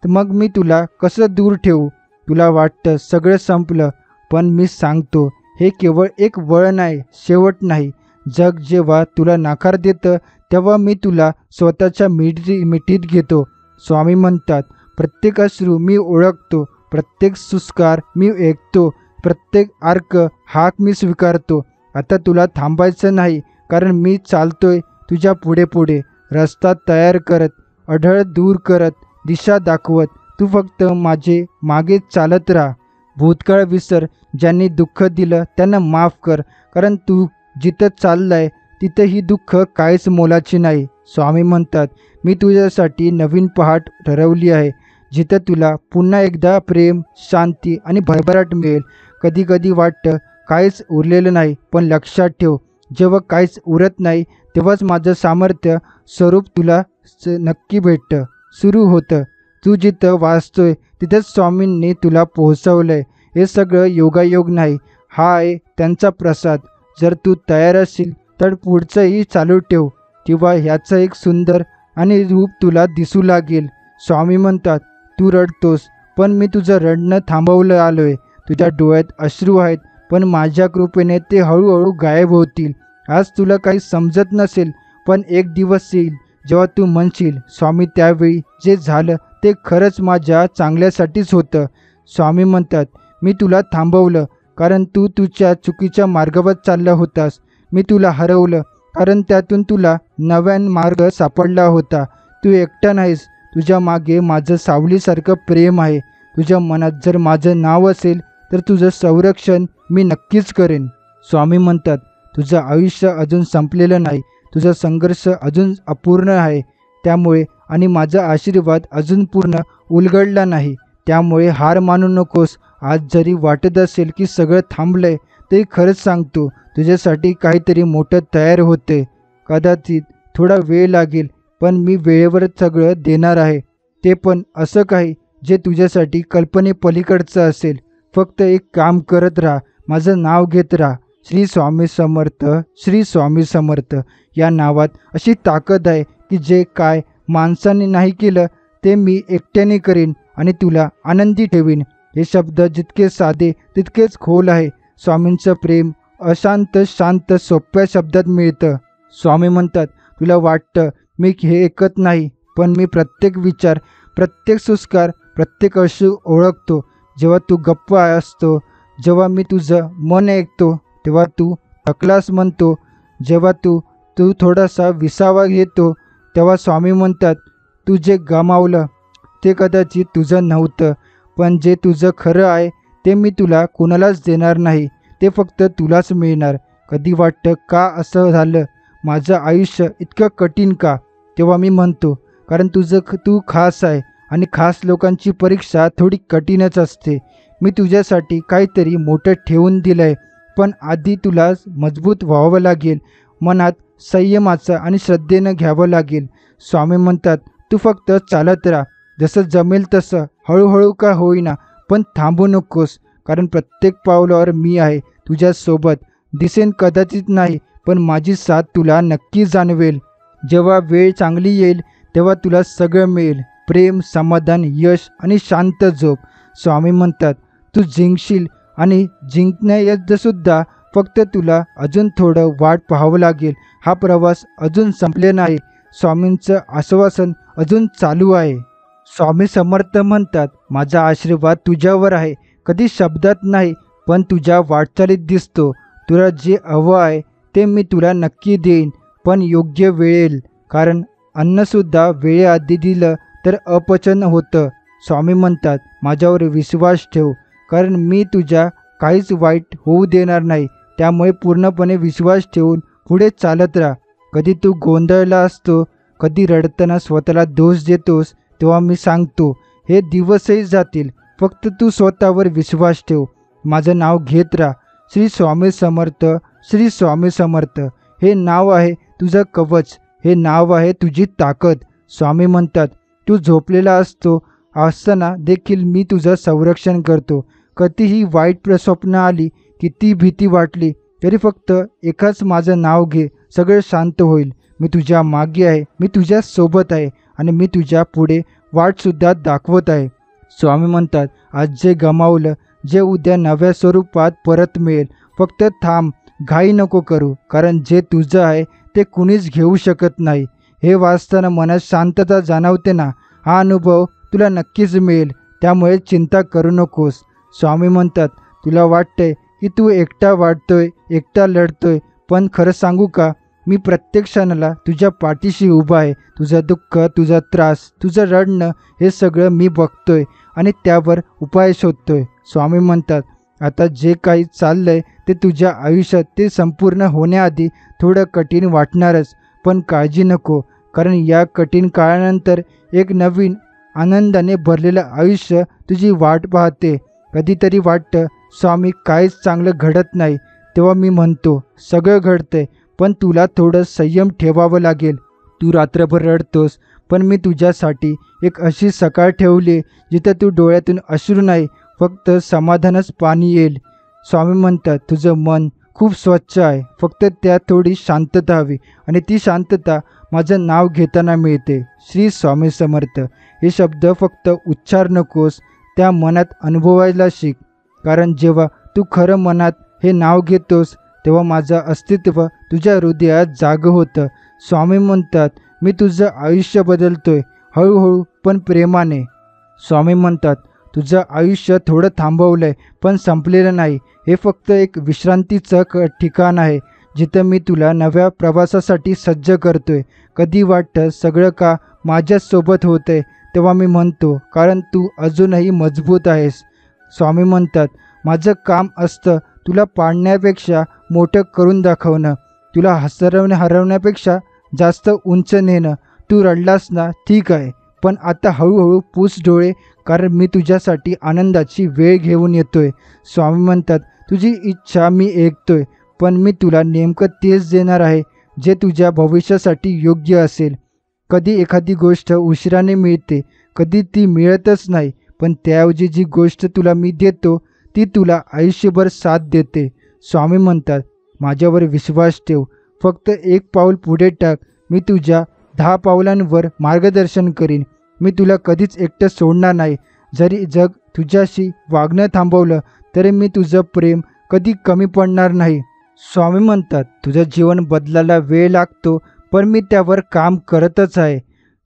तर मग मी तुला कसं दूर ठेवू? तुला वाटतं सगळं संपलं, पण मी सांगतो हे केवळ एक वळण आहे, शेवट नाही. जग जेव्हा तुला नकार देतं तेव्हा मी तुला स्वतःच्या मिठीत घेतो. स्वामी म्हणतात, प्रत्येक अश्रू मी ओळखतो, प्रत्येक सुस्कार मी ऐकतो, प्रत्येक अर्क हाक मी स्वीकारतो. आता तुला थांबायचं नाही, कारण मी चालतोय तुझ्या पुढे पुढे, रस्ता तयार करत, अढळ दूर करत, दिशा दाखवत. तू फक्त माझे मागे चालत राहा. भूतकाळ विसर, ज्यांनी दुःख दिलं त्यांना माफ कर, कारण तू जिथं चाललाय तिथं ही दुःख काहीच मोलाची नाही. स्वामी म्हणतात, मी तुझ्यासाठी नवीन पहाट ठरवली आहे, जिथं तुला पुन्हा एकदा प्रेम, शांती आणि भरभराट मिळेल. कधी कधी वाटतं काहीच उरलेलं नाही, पण लक्षात ठेव, जेव्हा काहीच उरत नाही तेव्हाच माझं सामर्थ्य स्वरूप तुला नक्की भेटतं, सुरू होतं. तू जिथं वाचतोय तिथंच स्वामींनी तुला पोहोचवलंय. हे सगळं योगायोग नाही, हा आहे त्यांचा प्रसाद. जर तू तयार असशील तर पुढचंही चालू ठेव, तेव्हा ह्याचं एक सुंदर आणि रूप तुला दिसू लागेल. स्वामी म्हणतात, तू रडतोस, पण मी तुझं रडणं थांबवलं आलोय. तुझ्या डोळ्यात अश्रू आहेत, पण माझ्या कृपेने ते हळूहळू गायब होतील. आज तुला काही समजत नसेल, पण एक दिवस येईल जेव्हा तू म्हणशील, स्वामी त्यावेळी जे झालं ते खरंच माझ्या चांगल्यासाठीच होतं. स्वामी म्हणतात, मी तुला थांबवलं कारण तू तुझ्या चुकीच्या मार्गावर चालला होतास. मी तुला हरवलं कारण त्यातून तुला नव्यान मार्ग सापडला होता. तू एकटा नाहीस, तुझ्या मागे माझं सावलीसारखं प्रेम आहे. तुझ्या मनात जर माझं नाव असेल तर तुझं संरक्षण मी नक्कीच करेन. स्वामी म्हणतात, तुझं आयुष्य अजून संपलेलं नाही, तुझा संघर्ष अजून अपूर्ण आहे. त्यामुळे आणि माझा आशीर्वाद अजून पूर्ण उलगडला नाही. त्यामुळे हार मानू नकोस. आज जरी वाटत असेल की सगळं थांबलंय, तरी खरंच सांगतो, तुझ्यासाठी काहीतरी मोठं तयार होते. कदाचित थोडा वेळ लागेल, पण मी वेळेवर सगळं देणार आहे. ते पण असं काही जे तुझ्यासाठी कल्पनेपलीकडचं असेल. फक्त एक काम करत राहा, माझं नाव घेत राहा. श्री स्वामी समर्थ, श्री स्वामी समर्थ. या नावात अशी ताकद आहे की जे काय माणसाने नाही केलं ते मी एकट्याने करीन आणि तुला आनंदी ठेवीन. हे शब्द जितके साधे तितकेच खोल आहे. स्वामींचं प्रेम अशांत शांत सोप्या शब्दात मिळतं. स्वामी म्हणतात, तुला वाटतं मी हे ऐकत नाही, पण मी प्रत्येक विचार, प्रत्येक सुस्कार, प्रत्येक अश्रू ओळखतो. जेव्हा तू गप्प असतो, जेव्हा मी तुझं मन ऐकतो, तेव्हा तू थकलास म्हणतो, जेव्हा तू तू थोडासा विसावा घेतो, तेव्हा स्वामी म्हणतात, तू जे गमावलं ते कदाचित तुझं नव्हतं, पण जे तुझं खरं आहे ते मी तुला कोणालाच देणार नाही. ते फक्त तुलाच मिळणार. कधी वाटतं का असं झालं, माझं आयुष्य इतकं कठीण का? तेव्हा मी म्हणतो, कारण तू खास आहे आणि खास लोकांची परीक्षा थोडी कठीणच असते. मी तुझ्यासाठी काहीतरी मोठं ठेवून दिलं आहे, पण आधी तुला मजबूत व्हावं लागेल. मनात संयमाचं आणि श्रद्धेनं घ्यावं लागेल. स्वामी म्हणतात, तू फक्त चालत राहा, जसं जमेल तसं, हळूहळू का होईना, पण थांबू नकोस, कारण प्रत्येक पावलावर मी आहे तुझ्यासोबत. दिसेन कदाचित नाही, पण माझी साथ तुला नक्की जाणवेल. जेव्हा वेळ चांगली येईल तेव्हा तुला सगळं मिळेल, प्रेम, समाधान, यश आणि शांत झोप. स्वामी म्हणतात, तू जिंकशील आणि जिंकण्यासुद्धा फक्त तुला अजून थोडं वाट पाहावं लागेल. हा प्रवास अजून संपले नाही. स्वामींचं आश्वासन अजून चालू आहे. स्वामी समर्थ म्हणतात, माझा आशीर्वाद तुझ्यावर आहे, कधी शब्दात नाही, पण तुझ्या वाटचालीत दिसतो. तुला जे हवं आहे ते मी तुला नक्की देईन, पण योग्य वेळेल, कारण अन्नसुद्धा वेळेआधी दिलं तर अपचन होतं. स्वामी म्हणतात, माझ्यावर विश्वास ठेव, कारण मी तुझ्या काहीच वाईट होऊ देणार नाही. त्यामुळे पूर्णपणे विश्वास ठेवून पुढे चालत राहा. कधी तू गोंधळला असतो, कधी रडताना स्वतःला दोष देतोस, तेव्हा मी सांगतो, हे दिवसही जातील. फक्त तू स्वतःवर विश्वास ठेव. माझं नाव घेत राहा. श्री स्वामी समर्थ, श्री स्वामी समर्थ. हे नाव आहे तुझं कवच, हे नाव आहे तुझी ताकद. स्वामी म्हणतात, तू झोपलेला असताना देखील मी तुझं संरक्षण करतो. कधीही वाईट प्रस्वप्न आली, किती भीती वाटली तरी फक्त एकच माझं नाव घे, सगळं शांत होईल. मी तुझ्या मागे आहे, मी तुझ्या सोबत आहे आणि मी तुझ्या पुढे वाटसुद्धा दाखवत आहे. स्वामी म्हणतात, आज जे गमावलं, जे उद्या नव्या स्वरूपात परत मिळेल. फक्त थांब, घाई नको करू, कारण जे तुझं आहे ते कुणीच घेऊ शकत नाही. हे वाचताना मनात शांतता जाणवते ना, हा अनुभव तुला नक्कीच मिळेल. त्यामुळे चिंता करू नकोस. स्वामी म्हणतात, तुला वाटतंय की तू एकटा वाढतोय, एकटा लढतोय, पण खरं सांगू का, मी प्रत्येक क्षणाला तुझ्या पाठीशी उभा आहे. तुझं दुःख, तुझा त्रास, तुझं रडणं हे सगळं मी बघतोय आणि त्यावर उपाय शोधतोय. स्वामी म्हणतात, आता जे काही चाललंय ते तुझ्या आयुष्यात ते संपूर्ण होण्याआधी थोडं कठीण वाटणारच, पण काळजी नको, कारण या कठीण काळानंतर एक नवीन आनंदाने भरलेलं आयुष्य तुझी वाट पाहते. कधीतरी वाटतं स्वामी काहीच चांगलं घडत नाही, तेव्हा मी म्हणतो सगळं घडतंय, पण तुला थोडं संयम ठेवावं लागेल. तू रात्रभर रडतोस, पण मी तुझ्यासाठी एक अशी सकाळ ठेवली जिथं तू डोळ्यातून अश्रू नाही, फक्त समाधानच पाणी येईल. स्वामी म्हणतात, तुझं मन खूप स्वच्छ आहे, फक्त त्यात थोडी शांतता हवी आणि ती शांतता माझं नाव घेताना मिळते. श्री स्वामी समर्थ हे शब्द फक्त उच्चार नकोस, त्या मनात अनुभवायला शिक, कारण जेव्हा तू खरं मनात हे नाव घेतोस तेव्हा माझं अस्तित्व तुझ्या हृदयात जागं होतं. स्वामी म्हणतात, मी तुझं आयुष्य बदलतोय, हळूहळू पण प्रेमाने. स्वामी म्हणतात, तुझं आयुष्य थोडं थांबवलंय पण संपलेलं नाही. हे फक्त एक विश्रांतीचं ठिकाण आहे, जिथं मी तुला नव्या प्रवासासाठी सज्ज करतोय. कधी वाटतं सगळं का माझ्यासोबत होतंय, तेव्हा मी म्हणतो, कारण तू अजूनही मजबूत आहेस. स्वामी म्हणतात, माझं काम असतं तुला पाडण्यापेक्षा मोठं करून दाखवणं, तुला हरवण्यापेक्षा जास्त उंच नेणं. तू रडलास ना, ठीक आहे, पण आता हळूहळू पुस डोळे, कारण मी तुझ्यासाठी आनंदाची वेळ घेऊन येतोय. स्वामी म्हणतात, तुझी इच्छा मी ऐकतोय, पण मी तुला नेमकं तेच देणार आहे जे तुझ्या भविष्यासाठी योग्य असेल. कधी एखादी गोष्ट उशिराने मिळते, कधी ती मिळतच नाही, पण त्याऐवजी जी गोष्ट तुला मी देतो ती तुला आयुष्यभर साथ देते. स्वामी म्हणतात, माझ्यावर विश्वास ठेव, फक्त एक पाऊल पुढे टाक, मी तुझ्या 10 पावलांवर मार्गदर्शन करीन. मी तुला कधीच एकटं सोडणार नाही. जरी जग तुझ्याशी वागणं थांबवलं तरी मी तुझं प्रेम कधी कमी पडणार नाही. स्वामी म्हणतात, तुझं जीवन बदलायला वेळ लागतो, पण मी त्यावर काम करतच आहे.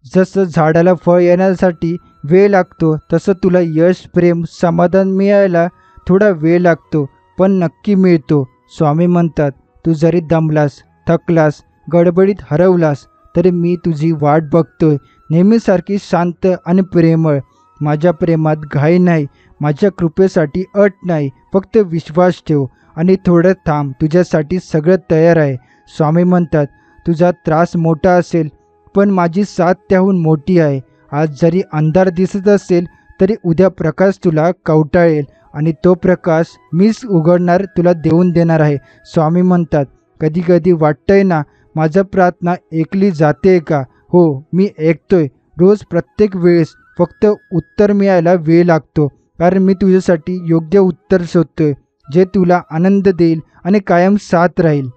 जसं झाडाला फळ येण्यासाठी वेळ लागतो, तसं तुला यश, प्रेम, समाधान मिळायला थोडा वेळ लागतो, पण नक्की मिळतो. स्वामी म्हणतात, तू जरी दमलास, थकलास, गडबडीत हरवलास, तरी मी तुझी वाट बघतोय, नेहमीसारखी शांत आणि प्रेमळ. माझ्या प्रेमात घाई नाही, माझ्या कृपेसाठी अट नाही, फक्त विश्वास ठेव आणि थोडं थांब, तुझ्यासाठी सगळं तयार आहे. स्वामी म्हणतात, तुझा त्रास मोठा असेल, पण माझी साथ त्याहून मोठी आहे. आज जरी अंधार दिसत असेल तरी उद्या प्रकाश तुला कवटाळेल आणि तो प्रकाश मीच उघडणार, तुला देऊन देणार आहे. स्वामी म्हणतात, कधी कधी वाटतंय ना, माझं प्रार्थना ऐकली जाते का? हो, मी ऐकतोय रोज, प्रत्येक वेळेस. फक्त उत्तर मिळायला वेळ लागतो, कारण मी तुझ्यासाठी योग्य उत्तर शोधतोय, जे तुला आनंद देईल आणि कायम साथ राहील.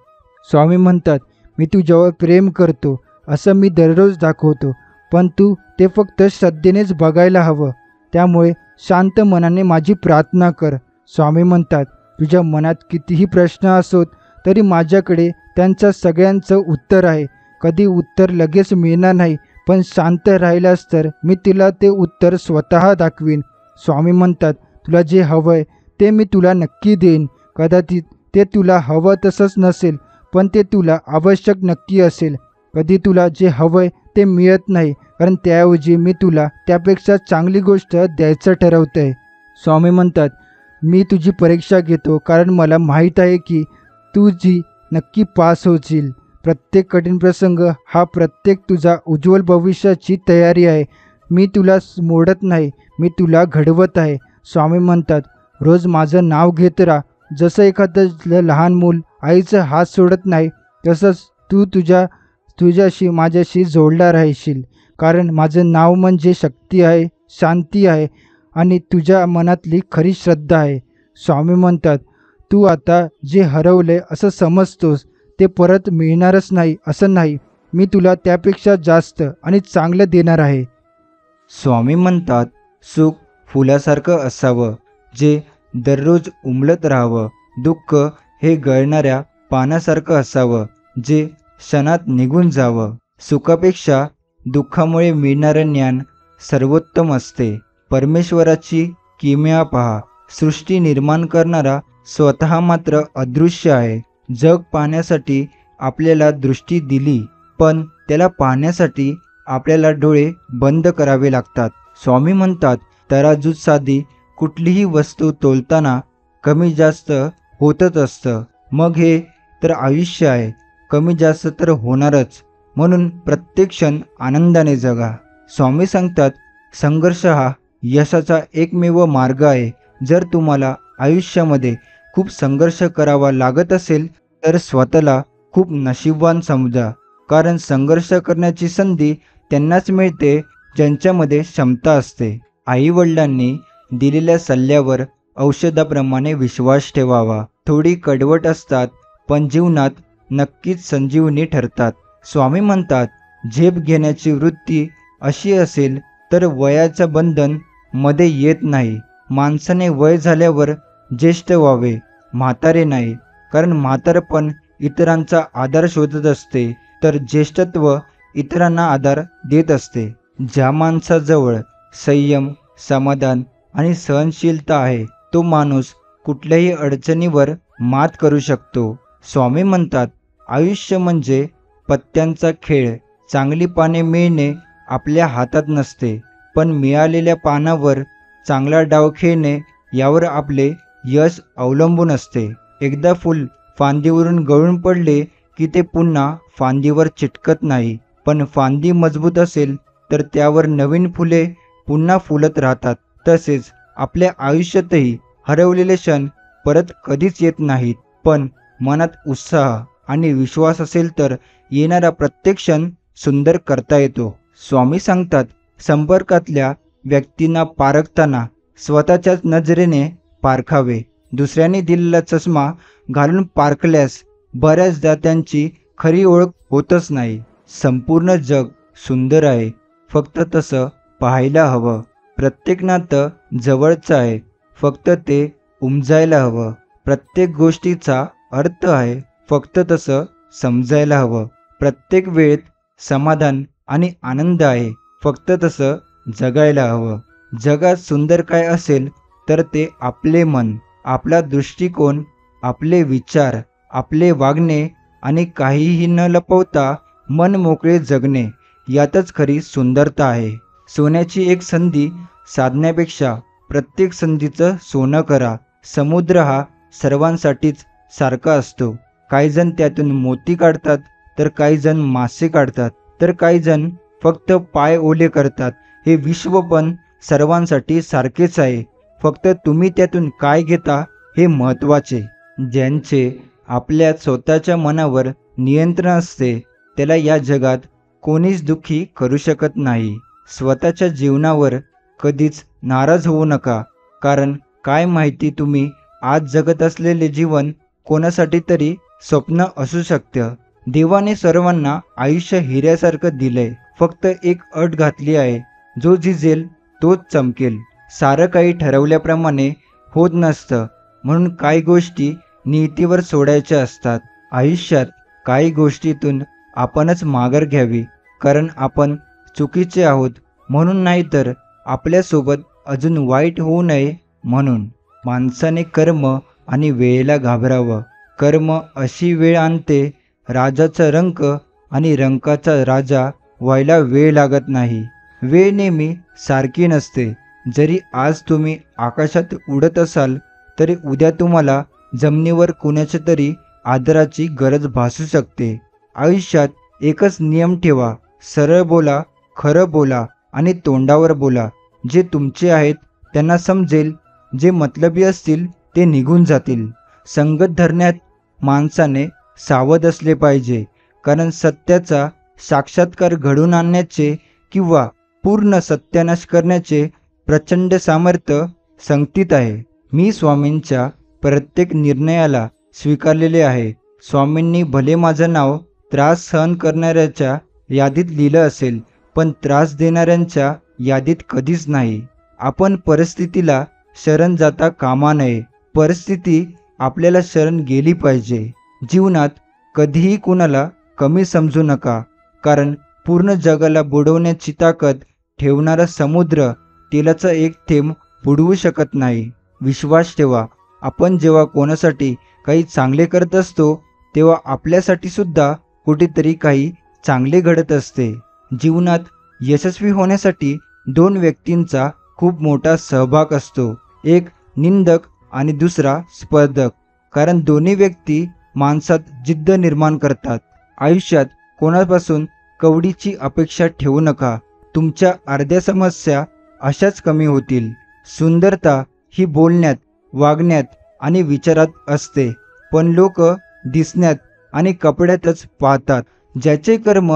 स्वामी म्हणतात, मी तुझ्यावर प्रेम करतो असं मी दररोज दाखवतो, पण तू ते फक्त श्रद्धेनेच बघायला हवं. त्यामुळे शांत मनाने माझी प्रार्थना कर. स्वामी म्हणतात, तुझ्या मनात कितीही प्रश्न असोत तरी माझ्याकडे त्यांच्या सगळ्यांचं उत्तर आहे. कधी उत्तर लगेच मिळणार नाही, पण शांत राहिलास तर मी तुला ते उत्तर स्वतः दाखवीन. स्वामी म्हणतात, तुला जे हवंय ते मी तुला नक्की देईन. कदाचित ते तुला हवं तसंच नसेल, पण ते तुला आवश्यक नक्की असेल. कधी तुला जे हवंय ते मिळत नाही, कारण त्याऐवजी मी तुला त्यापेक्षा चांगली गोष्ट द्यायचं ठरवतंय. स्वामी म्हणतात, मी तुझी परीक्षा घेतो, कारण मला माहीत आहे की तुझी नक्की पास होशील. प्रत्येक कठीण प्रसंग हा प्रत्येक तुझा उज्ज्वल भविष्याची तयारी आहे. मी तुला मोडत नाही, मी तुला घडवत आहे. स्वामी म्हणतात, रोज माझं नाव घेत राहा. जसं एखादं लहान मूल आईचा हात सोडत नाही, तसंच तू तुझ्याशी माझ्याशी जोडला राहशील, कारण माझं नाव म्हणजे शक्ती आहे, शांती आहे आणि तुझ्या मनातली खरी श्रद्धा आहे. स्वामी म्हणतात, तू आता जे हरवले असं समजतोस ते परत मिळणारच नाही असं नाही. मी तुला त्यापेक्षा जास्त आणि चांगलं देणार आहे. स्वामी म्हणतात, सुख फुलासारखं असावं, जे दररोज उमलत राहावं. दुःख हे गळणाऱ्या पानासारखं असावं, जे क्षणात निघून जावं. सुखापेक्षा दुःखामुळे मिळणारं ज्ञान सर्वोत्तम असते. परमेश्वराची किमया पहा. सृष्टी निर्माण करणारा स्वतः मात्र अदृश्य आहे. जग पाहण्यासाठी आपल्याला दृष्टी दिली, पण त्याला पाहण्यासाठी आपल्याला डोळे बंद करावे लागतात. स्वामी म्हणतात, तराजूत साधी कुठलीही वस्तू तोलताना कमी जास्त होतच असतं. मग हे तर आयुष्य आहे, कमी जास्त तर होणारच. म्हणून प्रत्येक क्षण आनंदाने जगा. स्वामी सांगतात, संघर्ष हा यशाचा एकमेव मार्ग आहे. जर तुम्हाला आयुष्यामध्ये खूप संघर्ष करावा लागत असेल तर स्वतःला खूप नशीबवान समजा, कारण संघर्ष करण्याची संधी त्यांनाच मिळते ज्यांच्यामध्ये क्षमता असते. आईवडिलांनी दिलेल्या सल्ल्यावर औषधाप्रमाणे विश्वास ठेवावा. थोडी कडवट असतात, पण जीवनात नक्कीच संजीवनी ठरतात. स्वामी म्हणतात, झेप घेण्याची वृत्ती अशी असेल तर वयाचं बंधन मध्ये येत नाही. माणसाने वय झाल्यावर ज्येष्ठ व्हावे, म्हातारे नाही. कारण म्हातारपण इतरांचा आधार शोधत असते, तर ज्येष्ठत्व इतरांना आधार देत असते. ज्या माणसाजवळ संयम, समाधान आणि सहनशीलता आहे, तो माणूस कुठल्याही अडचणीवर मात करू शकतो. स्वामी म्हणतात, आयुष्य म्हणजे पत्त्यांचा खेळ. चांगली पाने मिळणे आपल्या हातात नसते, पण मिळालेल्या पानावर चांगला डाव खेळणे यावर आपले यश अवलंबून असते. एकदा फूल फांदीवरून गळून पडले की ते पुन्हा फांदीवर चिटकत नाही, पण फांदी मजबूत असेल तर त्यावर नवीन फुले पुन्हा फुलत राहतात. तसेच आपल्या आयुष्यातही हरवलेले क्षण परत कधीच येत नाहीत, पण मनात उत्साह आणि विश्वास असेल तर येणारा प्रत्येक क्षण सुंदर करता येतो. स्वामी सांगतात, संपर्कातल्या व्यक्तींना पारखताना स्वतःच्याच नजरेने पारखावे. दुसऱ्यांनी दिलेला चष्मा घालून पारखल्यास बऱ्याचदा त्यांची खरी ओळख होतच नाही. संपूर्ण जग सुंदर आहे, फक्त तसं पाहायला हवं. प्रत्येक नातं जवळचं आहे, फक्त ते उमजायला हवं. प्रत्येक गोष्टीचा अर्थ आहे, फक्त तसं समजायला हवं. प्रत्येक वेळेत समाधान आणि आनंद आहे, फक्त तसं जगायला हवं. जगात सुंदर काय असेल तर ते आपले मन, आपला दृष्टिकोन, आपले विचार, आपले वागणे आणि काहीही न लपवता मन मोकळे जगणे, यातच खरी सुंदरता आहे. सोन्याची एक संधी साधण्यापेक्षा प्रत्येक संधीचं सोनं करा. समुद्र हा सर्वांसाठीच सारखा असतो. काही जण त्यातून मोती काढतात, तर काही जण मासे काढतात, तर काही जण फक्त पाय ओले करतात. हे विश्व पण सर्वांसाठी सारखेच आहे, फक्त तुम्ही त्यातून काय घेता हे महत्त्वाचे. ज्यांचे आपल्या स्वतःच्या मनावर नियंत्रण असते त्याला या जगात कोणीच दुःखी करू शकत नाही. स्वतःच्या जीवनावर कधीच नाराज होऊ नका, कारण काय माहिती तुम्ही आज जगत असलेले जीवन कोणासाठी तरी स्वप्न असू शकतं. देवाने सर्वांना आयुष्य हिऱ्यासारखं दिलंय, फक्त एक अट घातली आहे, जो झिजेल तोच चमकेल. सारं काही ठरवल्याप्रमाणे होत नसतं, म्हणून काही गोष्टी नियतीवर सोडायच्या असतात. आयुष्यात काही गोष्टीतून आपणच माघार घ्यावी, कारण आपण चुकीचे आहोत म्हणून नाही, तर आपल्यासोबत अजून वाईट होऊ नये म्हणून. माणसाने कर्म आणि वेळेला घाबरावं. कर्म अशी वेळ आणते, राजाचा रंक आणि रंकाचा राजा व्हायला वेळ लागत नाही. वेळ नेहमी सारखी नसते. जरी आज तुम्ही आकाशात उडत असाल तरी उद्या तुम्हाला जमिनीवर कुणाच्या तरी आदराची गरज भासू शकते. आयुष्यात एकच नियम ठेवा, सरळ बोला, खरं बोला आणि तोंडावर बोला. जे तुमचे आहेत त्यांना समजेल, जे मतलबी असतील ते निघून जातील. संगत धरण्यात माणसाने सावध असले पाहिजे, कारण सत्याचा साक्षात्कार घडवून आणण्याचे किंवा पूर्ण सत्यानाश करण्याचे प्रचंड सामर्थ्य संगतीत आहे. मी स्वामींच्या प्रत्येक निर्णयाला स्वीकारलेले आहे. स्वामींनी भले माझं नाव त्रास सहन करणाऱ्याच्या यादीत लिहिलं असेल, पण त्रास देणाऱ्यांच्या यादीत कधीच नाही. आपण परिस्थितीला शरण जाता कामा नये. परिस्थिती आपल्याला शरण गेली पाहिजे. जीवनात कधीही कुणाला कमी समजू नका, कारण पूर्ण जगाला बुडवण्याची ताकद ठेवणारा समुद्र तेलाचा एक थेंब बुडवू शकत नाही. विश्वास ठेवा, आपण जेव्हा कोणासाठी काही चांगले करत असतो तेव्हा आपल्यासाठी सुद्धा कुठेतरी काही चांगले घडत असते. जीवनात यशस्वी होण्यासाठी 2 व्यक्तींचा खूप मोठा सहभाग असतो, एक निंदक आणि दुसरा स्पर्धक. कारण दोन्ही व्यक्ती माणसात जिद्द निर्माण करतात. आयुष्यात कोणापासून कवडीची अपेक्षा ठेवू नका. तुमच्या अर्ध्या समस्या अशाच कमी होतील. सुंदरता ही बोलण्यात, वागण्यात आणि विचारात असते, पण लोक दिसण्यात आणि कपड्यातच पाहतात. ज्याचे कर्म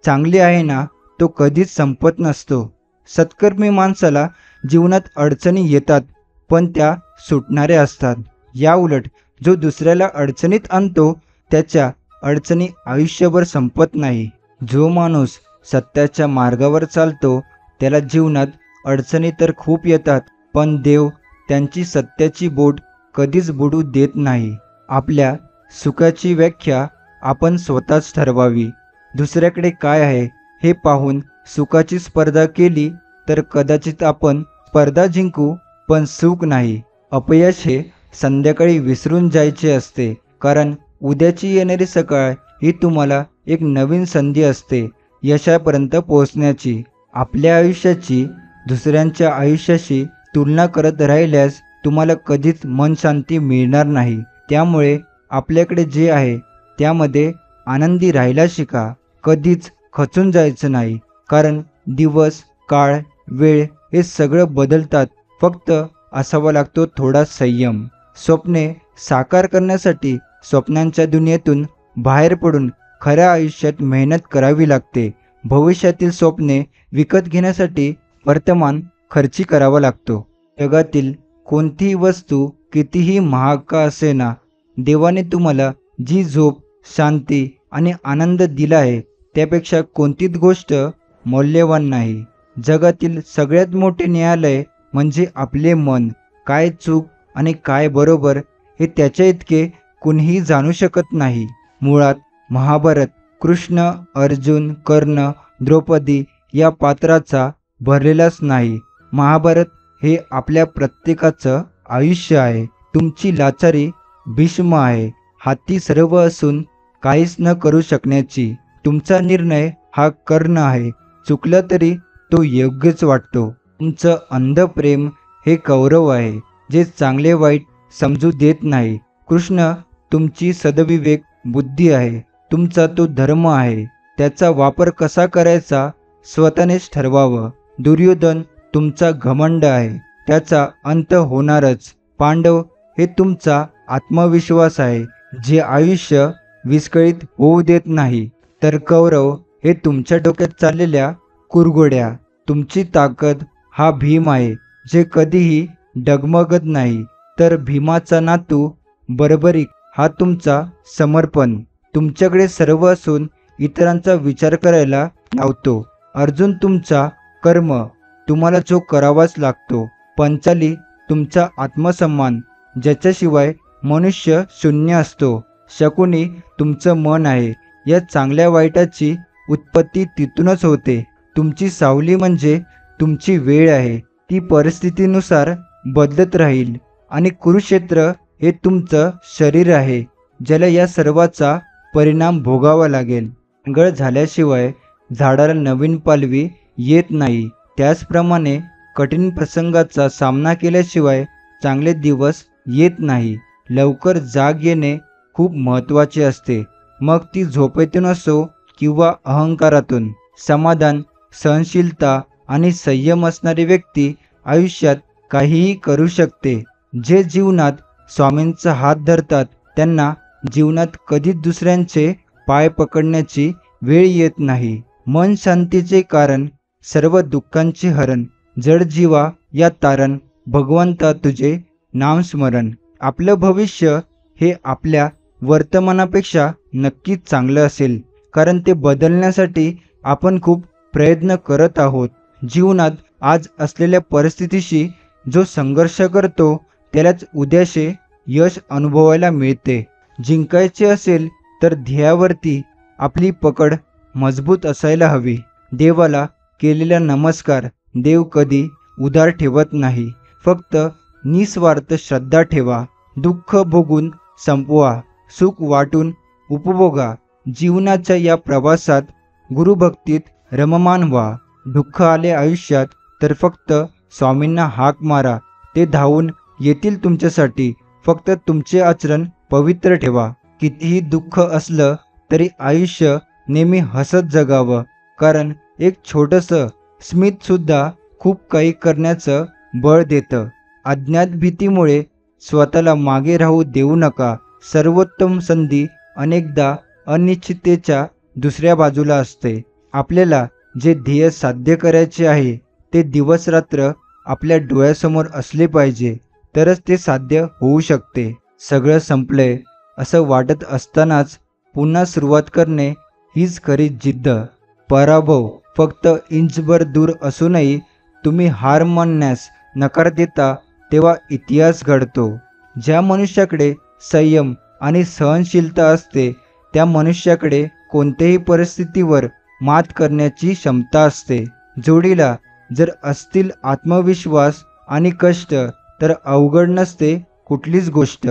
चांगले आहे ना, तो कधीच संपत नसतो. सत्कर्मी माणसाला जीवनात अडचणी येतात, पण त्या सुटणाऱ्या असतात. या उलट जो दुसऱ्याला अडचणीत आणतो त्याच्या अडचणी आयुष्यभर संपत नाही. जो माणूस सत्याच्या मार्गावर चालतो त्याला जीवनात अडचणी तर खूप येतात, पण देव त्यांची सत्याची बोट कधीच बुडू देत नाही. आपल्या सुखाची व्याख्या आपण स्वतःच ठरवावी. दुसऱ्याकडे काय आहे हे पाहून सुखाची स्पर्धा केली तर कदाचित आपण स्पर्धा जिंकू, पण सुख नाही. अपयश हे संध्याकाळी विसरून जायचे असते, कारण उद्याची येणारी सकाळ ही तुम्हाला एक नवीन संधी असते यशापर्यंत पोहोचण्याची. आपल्या आयुष्याची दुसऱ्यांच्या आयुष्याशी तुलना करत राहिल्यास तुम्हाला कधीच मन शांती मिळणार नाही. त्यामुळे आपल्याकडे जे आहे त्यामध्ये आनंदी राहायला शिका. कधीच खचून जायचं नाही, कारण दिवस, काळ, वेळ हे सगळं बदलतात. फक्त असावा लागतो थोडा संयम. स्वप्ने साकार करण्यासाठी स्वप्नांच्या दुनियेतून बाहेर पडून खऱ्या आयुष्यात मेहनत करावी लागते. भविष्यातील स्वप्ने विकत घेण्यासाठी वर्तमान खर्ची करावा लागतो. जगातील कोणतीही वस्तू कितीही महाग का असेना, देवाने तुम्हाला जी झोप, शांती आणि आनंद दिला आहे त्यापेक्षा कोणतीच गोष्ट मौल्यवान नाही. जगातील सगळ्यात मोठे न्यायालय म्हणजे आपले मन. काय चूक आणि काय बरोबर हे त्याच्या इतके कुणीही जाणू शकत नाही. मुळात महाभारत कृष्ण, अर्जुन, कर्ण, द्रौपदी या पात्राचा भरलेलाच नाही. महाभारत हे आपल्या प्रत्येकाचं आयुष्य आहे. तुमची लाचारी भीष्म आहे, हाती सर्व असून काहीच न करू शकण्याची. तुमचा निर्णय हा कर्ण आहे, चुकलं तरी तो योग्यच वाटतो. तुमचं अंध प्रेम हे कौरव आहे, जे चांगले वाईट समजू देत नाही. कृष्ण तुमची सदविवेक बुद्धी आहे. तुमचा तो धर्म आहे, त्याचा वापर कसा करायचा स्वतःनेच ठरवावं. दुर्योधन तुमचा घमंड आहे, त्याचा अंत होणारच. पांडव हे तुमचा आत्मविश्वास आहे, जे आयुष्य विस्कळीत होऊ देत नाही. तर कौरव हे तुमच्या डोक्यात चाललेल्या कुरघोड्या. तुमची ताकद हा भीम आहे, जे कधीही डगमगत नाही. तर भीमाचा नातू बर्बरीक हा तुमचा समर्पण. तुमच्याकडे सर्व असून इतरांचा विचार करायला लावतो. अर्जुन तुमचा कर्म, तुम्हाला जो करावाच लागतो. पंचाली तुमचा आत्मसन्मान, ज्याच्याशिवाय मनुष्य शून्य असतो. शकुनी तुमचं मन आहे, या चांगल्या वाईटाची उत्पत्ती तिथूनच होते. तुमची सावली म्हणजे तुमची वेळ आहे, ती परिस्थितीनुसार बदलत राहील. आणि कुरुक्षेत्र हे तुमचं शरीर आहे, ज्याला या सर्वाचा परिणाम भोगावा लागेल. पानगळ झाल्याशिवाय झाडाला नवीन पालवी येत नाही. त्याचप्रमाणे कठीण प्रसंगाचा सामना केल्याशिवाय चांगले दिवस येत नाही. लवकर जाग येणे खूप महत्त्वाचे असते, मग ती झोपेतून असो किंवा अहंकारातून. समाधान, सहनशीलता आणि संयम असणारी व्यक्ती आयुष्यात काहीही करू शकते. जे जीवनात स्वामींचा हात धरतात त्यांना जीवनात कधीच दुसऱ्यांचे पाय पकडण्याची वेळ येत नाही. मन शांतीचे कारण, सर्व दुःखांचे हरण, जड जीवा या तारण, भगवंता तुझे नामस्मरण. आपलं भविष्य हे आपल्या वर्तमानापेक्षा नक्कीच चांगलं असेल, कारण ते बदलण्यासाठी आपण खूप प्रयत्न करत आहोत. जीवनात आज असलेल्या परिस्थितीशी जो संघर्ष करतो त्यालाच उद्याचे यश अनुभवायला मिळते. जिंकायचे असेल तर ध्येयावरती आपली पकड मजबूत असायला हवी. देवाला केलेला नमस्कार देव कधी उधार ठेवत नाही. फक्त निस्वार्थ श्रद्धा ठेवा. दुःख भोगून संपवा, सुख वाटून उपभोगा. जीवनाच्या या प्रवासात गुरुभक्तीत रममान व्हा. दुःख आले आयुष्यात तर फक्त स्वामींना हाक मारा, ते धावून येतील तुमच्यासाठी. फक्त तुमचे आचरण पवित्र ठेवा. कितीही दुःख असलं तरी आयुष्य नेहमी हसत जगावं, कारण एक छोटंसं स्मितसुद्धा खूप काही करण्याचं बळ देतं. अज्ञात भीतीमुळे स्वतःला मागे राहू देऊ नका. सर्वोत्तम संधी अनेकदा अनिश्चिततेच्या दुसऱ्या बाजूला असते. आपल्याला जे ध्येय साध्य करायचे आहे ते दिवस रात्र आपल्या डोळ्यासमोर असले पाहिजे, तरच ते साध्य होऊ शकते. सगळं संपलंय असं वाटत असतानाच पुन्हा सुरुवात करणे हीच खरी जिद्द. पराभव फक्त इंचभर दूर असूनही तुम्ही हार मानण्यास नकार देता तेव्हा इतिहास घडतो. ज्या मनुष्याकडे संयम आणि सहनशीलता असते त्या मनुष्याकडे कोणत्याही परिस्थितीवर मात करण्याची क्षमता असते. जोडीला जर असतील आत्मविश्वास आणि कष्ट तर अवघड नसते कुठलीच गोष्ट.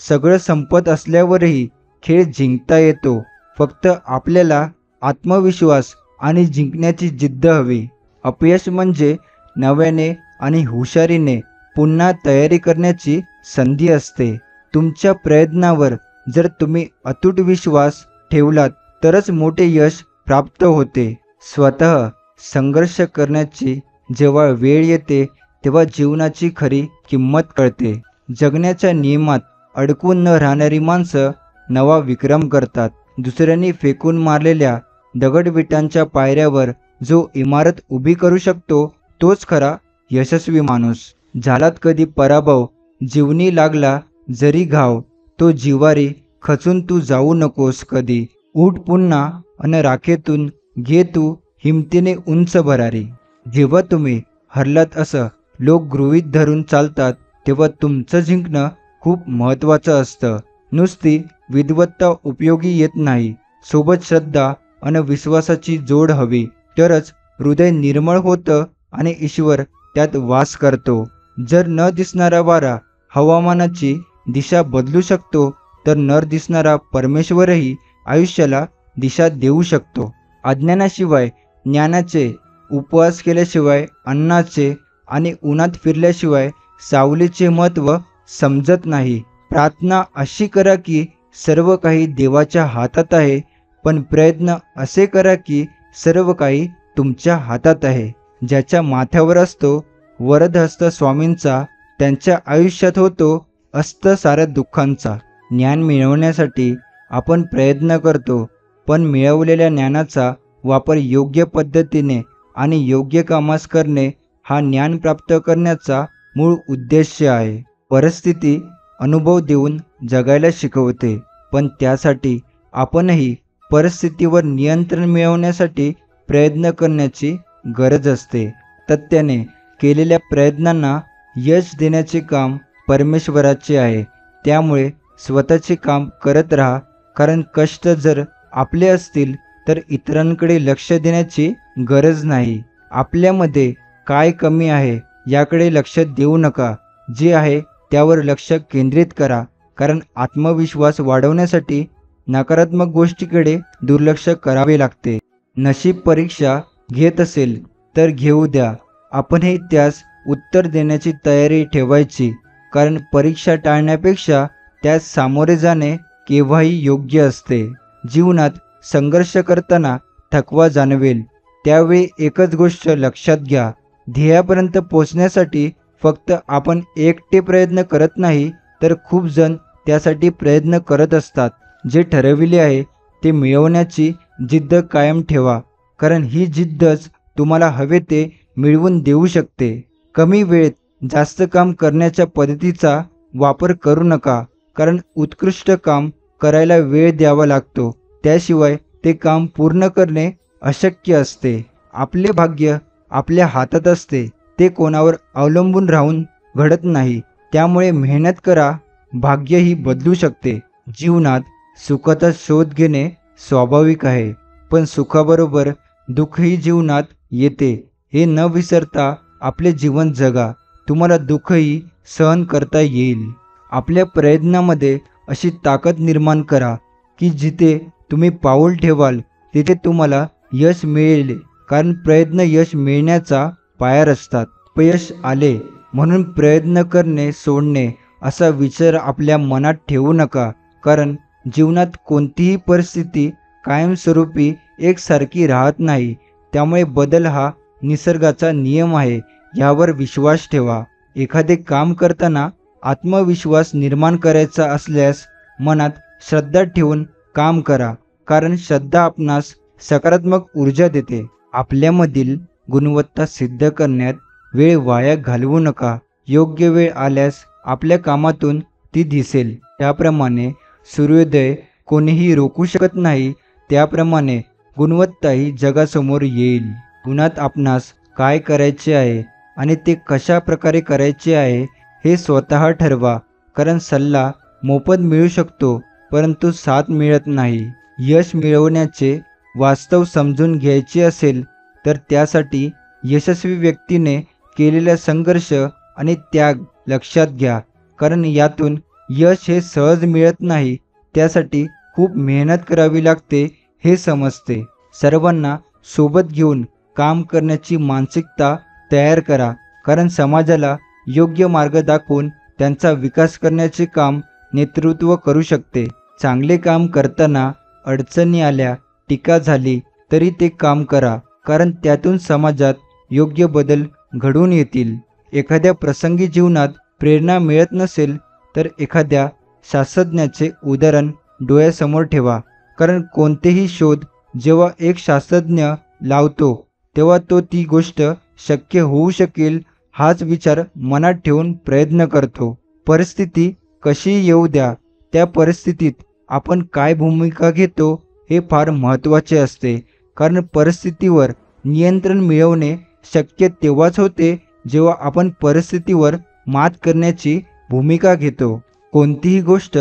सगळं संपत असल्यावरही खेळ जिंकता येतो. फक्त आपल्याला आत्मविश्वास आणि जिंकण्याची जिद्द हवी. अपयश म्हणजे नव्याने आणि हुशारीने पुन्हा तयारी करण्याची संधी असते. तुमच्या प्रयत्नावर जर तुम्ही अतूट विश्वास ठेवलात तरच मोठे यश प्राप्त होते. स्वतः संघर्ष करण्याची जेव्हा वेळ येते तेव्हा जीवनाची खरी किंमत कळते. जगण्याच्या नियमात अडकून न राहणारी माणसं नवा विक्रम करतात. दुसऱ्यांनी फेकून मारलेल्या दगडविटांच्या पायऱ्यावर जो इमारत उभी करू शकतो तोच खरा यशस्वी माणूस. झालात कधी पराभव, जीवनी लागला जरी घाव, तो जिवारी खचून तू जाऊ नकोस कधी. उठ पुन्हा अन राखेतून घे तू हिमतीने उंच भरारी. जेव्हा तुम्ही हरलात असं लोक गृहीत धरून चालतात तेव्हा तुमचं जिंकणं खूप महत्त्वाचं असतं. नुसती विद्वत्ता उपयोगी येत नाही, सोबत श्रद्धा आणि विश्वासाची जोड हवी, तरच हृदय निर्मळ होतं आणि ईश्वर त्यात वास करतो. जर न दिसणारा वारा हवामानाची दिशा बदलू शकतो तर न दिसणारा परमेश्वरही आयुष्याला दिशा देऊ शकतो. अज्ञानाशिवाय ज्ञानाचे, उपवास केल्याशिवाय अन्नाचे आणि उन्हात फिरल्याशिवाय सावलीचे महत्त्व समजत नाही. प्रार्थना अशी करा की सर्व काही देवाच्या हातात आहे, पण प्रयत्न असे करा की सर्व काही तुमच्या हातात आहे. ज्याच्या माथ्यावर असतो वरदहस्त स्वामींचा, त्यांच्या आयुष्यात होतो अस्त साऱ्या दुःखांचा. ज्ञान मिळवण्यासाठी आपण प्रयत्न करतो, पण मिळवलेल्या ज्ञानाचा वापर योग्य पद्धतीने आणि योग्य कामास करणे हा ज्ञान प्राप्त करण्याचा मूळ उद्देश आहे. परिस्थिती अनुभव देऊन जगायला शिकवते, पण त्यासाठी आपणही परिस्थितीवर नियंत्रण मिळवण्यासाठी प्रयत्न करण्याची गरज असते. तत्त्याने केलेल्या प्रयत्नांना यश देण्याचे काम परमेश्वराचे आहे. त्यामुळे स्वतःचे काम करत राहा, कारण कष्ट जर आपले असतील तर इतरांकडे लक्ष देण्याची गरज नाही. आपल्यामध्ये काय कमी आहे याकडे लक्ष देऊ नका, जे आहे त्यावर लक्ष केंद्रित करा. कारण आत्मविश्वास वाढवण्यासाठी नकारात्मक गोष्टीकडे दुर्लक्ष करावे लागते. नशीब परीक्षा घेत असेल तर घेऊ द्या, आपणही त्यास उत्तर देण्याची तयारी ठेवायची. कारण परीक्षा टाळण्यापेक्षा त्यास सामोरे जाणे केव्हाही योग्य असते. जीवनात संघर्ष करताना थकवा जाणवेल, त्यावेळी एकच गोष्ट लक्षात घ्या, ध्येयापर्यंत पोहोचण्यासाठी फक्त आपण एकटे प्रयत्न करत नाही तर खूप जण त्यासाठी प्रयत्न करत असतात. जे ठरविले आहे ते मिळवण्याची जिद्द कायम ठेवा, कारण ही जिद्दच तुम्हाला हवे ते मिळवून देऊ शकते. कमी वेळेत जास्त काम करण्याच्या पद्धतीचा वापर करू नका, कारण उत्कृष्ट काम करायला वेळ द्यावा लागतो, त्याशिवाय ते काम पूर्ण करणे अशक्य असते. आपले भाग्य आपल्या हातात असते, ते कोणावर अवलंबून राहून घडत नाही. त्यामुळे मेहनत करा, भाग्यही बदलू शकते. जीवनात सुखाचा शोध घेणे स्वाभाविक आहे, पण सुखाबरोबर दुःखही जीवनात येते. हे न विसरता आपले जीवन जगा. तुम्हाला दुःखही सहन करता येईल. आपल्या प्रयत्नामध्ये अशी ताकद निर्माण करा की जिथे तुम्ही पाऊल ठेवाल तिथे तुम्हाला यश मिळेल, कारण प्रयत्न यश मिळण्याचा पाया असतात. अपयश आले म्हणून प्रयत्न करणे सोडणे असा विचार आपल्या मनात ठेवू नका, कारण जीवनात कोणतीही परिस्थिती कायमस्वरूपी एकसारखी राहत नाही. त्यामुळे बदल हा निसर्गाचा नियम आहे, यावर विश्वास ठेवा. एखादे काम करताना आत्मविश्वास निर्माण करायचा असल्यास मनात श्रद्धा ठेवून काम करा, कारण श्रद्धा आपणास सकारात्मक ऊर्जा देते. आपल्यामधील गुणवत्ता सिद्ध करण्यात वेळ वाया घालवू नका. योग्य वेळ आल्यास आपल्या कामातून ती दिसेल. त्याप्रमाणे सूर्योदय कोणीही रोखू शकत नाही, त्याप्रमाणे गुणवत्ताही जगासमोर येईल. गुणात आपणास काय करायचे आहे आणि ते कशा प्रकारे करायचे आहे हे स्वतः ठरवा, कारण सल्ला मोफत मिळू शकतो, परंतु साथ मिळत नाही. यश मिळवण्याचे वास्तव समजून घ्यायचे असेल तर त्यासाठी यशस्वी व्यक्तीने केलेला संघर्ष आणि त्याग लक्षात घ्या, कारण यातून यश हे सहज मिळत नाही, त्यासाठी खूप मेहनत करावी लागते हे समजते. सर्वांना सोबत घेऊन काम करण्याची मानसिकता तयार करा, कारण समाजाला योग्य मार्ग दाखवून त्यांचा विकास करण्याचे काम नेतृत्व करू शकते. चांगले काम करताना अडचणी आल्या, टीका झाली तरी ते काम करा, कारण त्यातून समाजात योग्य बदल घडून येतील. एखाद्या प्रसंगी जीवनात प्रेरणा मिळत नसेल तर एखाद्या शास्त्रज्ञाचे उदाहरण डोळ्यासमोर ठेवा, कारण कोणतेही शोध जेव्हा एक शास्त्रज्ञ लावतो तेव्हा तो ती गोष्ट शक्य होऊ शकेल हाच विचार मनात ठेवून प्रयत्न करतो. परिस्थिती कशी येऊ द्या, त्या परिस्थितीत आपण काय भूमिका घेतो हे फार महत्त्वाचे असते, कारण परिस्थितीवर नियंत्रण मिळवणे शक्य तेव्हाच होते जेव्हा आपण परिस्थितीवर मात करण्याची भूमिका घेतो. कोणतीही गोष्ट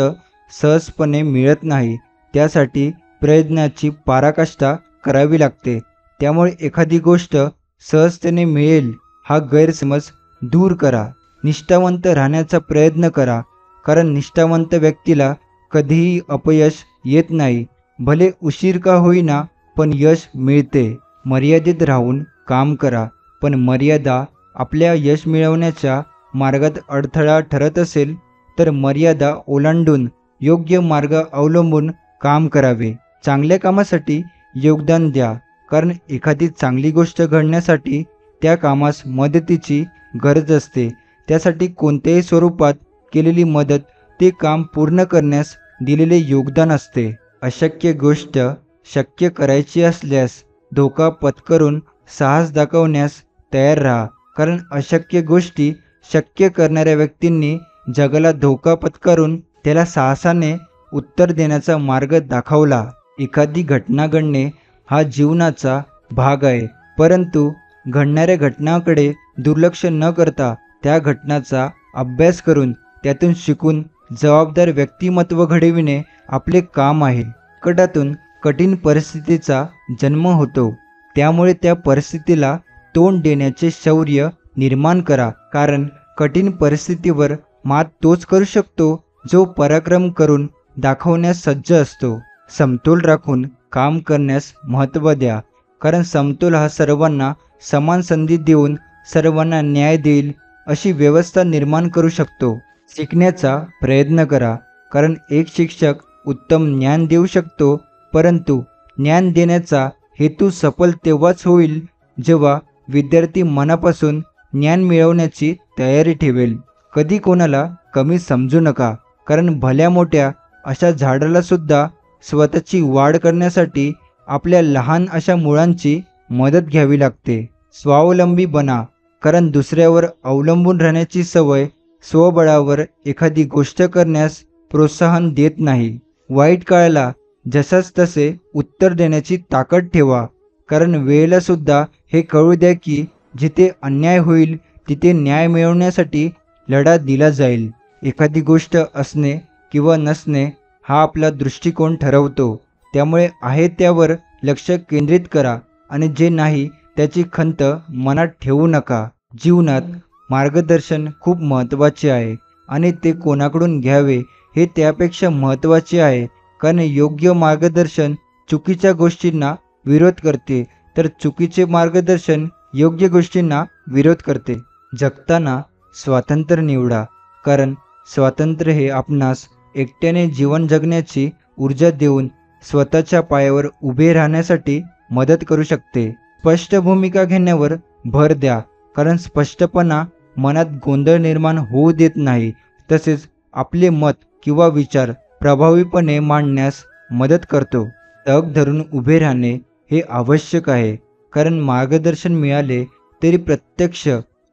सहजपणे मिळत नाही, त्यासाठी प्रयत्नाची पराकाष्ठा करावी लागते. त्यामुळे एखादी गोष्ट सहजतेने मिळेल हा गैरसमज दूर करा. निष्ठावंत राहण्याचा प्रयत्न करा, कारण निष्ठावंत व्यक्तीला कधीही अपयश येत नाही. भले उशीर का होईना पण यश मिळते. मर्यादेत राहून काम करा, पण मर्यादा आपल्या यश मिळवण्याच्या मार्गात अडथळा ठरत असेल तर मर्यादा ओलांडून योग्य मार्ग अवलंबून काम करावे. चांगल्या कामासाठी योगदान द्या, कारण एखादी चांगली गोष्ट घडण्यासाठी त्या कामास मदतीची गरज असते. त्यासाठी कोणत्याही स्वरूपात केलेली मदत ते काम पूर्ण करण्यास दिलेले योगदान असते. अशक्य गोष्ट शक्य करायची असल्यास धोका पत्करून साहस दाखवण्यास तयार राहा, कारण अशक्य गोष्टी शक्य करणाऱ्या व्यक्तींनी जगाला धोका पत्करून त्याला साहसाने उत्तर देण्याचा मार्ग दाखवला. एखादी घटना घडणे हा जीवनाचा भाग आहे, परंतु घडणाऱ्या घटनांकडे दुर्लक्ष न करता त्या घटनाचा अभ्यास करून त्यातून शिकून जबाबदार व्यक्तिमत्व घडविणे आपले काम आहे. संकटातून कठीण परिस्थितीचा जन्म होतो, त्यामुळे त्या परिस्थितीला तोंड देण्याचे शौर्य निर्माण करा, कारण कठीण परिस्थितीवर मात तोच करू शकतो जो पराक्रम करून दाखवण्यास सज्ज असतो. समतोल राखून काम करण्यास महत्त्व द्या, कारण समतोल हा सर्वांना समान संधी देऊन सर्वांना न्याय देईल अशी व्यवस्था निर्माण करू शकतो. शिकण्याचा प्रयत्न करा, कारण एक शिक्षक उत्तम ज्ञान देऊ शकतो, परंतु ज्ञान देण्याचा हेतू सफल तेव्हाच होईल जेव्हा विद्यार्थी मनापासून ज्ञान मिळवण्याची तयारी ठेवेल. कधी कोणाला कमी समजू नका, कारण भल्या मोठ्या अशा झाडाला सुद्धा स्वतःची वाढ करण्यासाठी आपल्या लहान अशा मुळांची मदत घ्यावी लागते. स्वावलंबी बना, कारण दुसऱ्यावर अवलंबून राहण्याची सवय स्वबळावर एखादी गोष्ट करण्यास प्रोत्साहन देत नाही. वाईट काळाला जसाच तसे उत्तर देण्याची ताकद ठेवा, कारण वेळेला सुद्धा हे कळू द्या की जिथे अन्याय होईल तिथे न्याय मिळवण्यासाठी लढा दिला जाईल. एखादी गोष्ट असणे किंवा नसणे हा आपला दृष्टिकोन ठरवतो. त्यामुळे आहे त्यावर लक्ष केंद्रित करा आणि जे नाही त्याची खंत मनात ठेवू नका. जीवनात मार्गदर्शन खूप महत्त्वाचे आहे आणि ते कोणाकडून घ्यावे हे त्यापेक्षा महत्त्वाचे आहे, कारण योग्य मार्गदर्शन चुकीच्या गोष्टींना विरोध करते, तर चुकीचे मार्गदर्शन योग्य गोष्टींना विरोध करते. जगताना स्वातंत्र्य निवडा, कारण स्वातंत्र्य हे आपणास एकट्याने जीवन जगण्याची ऊर्जा देऊन स्वतःच्या पायावर उभे राहण्यासाठी मदत करू शकते. स्पष्ट भूमिका घेण्यावर भर द्या, कारण स्पष्टपणा मनात गोंधळ निर्माण होऊ देत नाही. तसेच आपले मत किंवा विचार प्रभावीपणे मांडण्यास मदत करतो. तग धरून उभे राहणे हे आवश्यक आहे, कारण मार्गदर्शन मिळाले तरी प्रत्यक्ष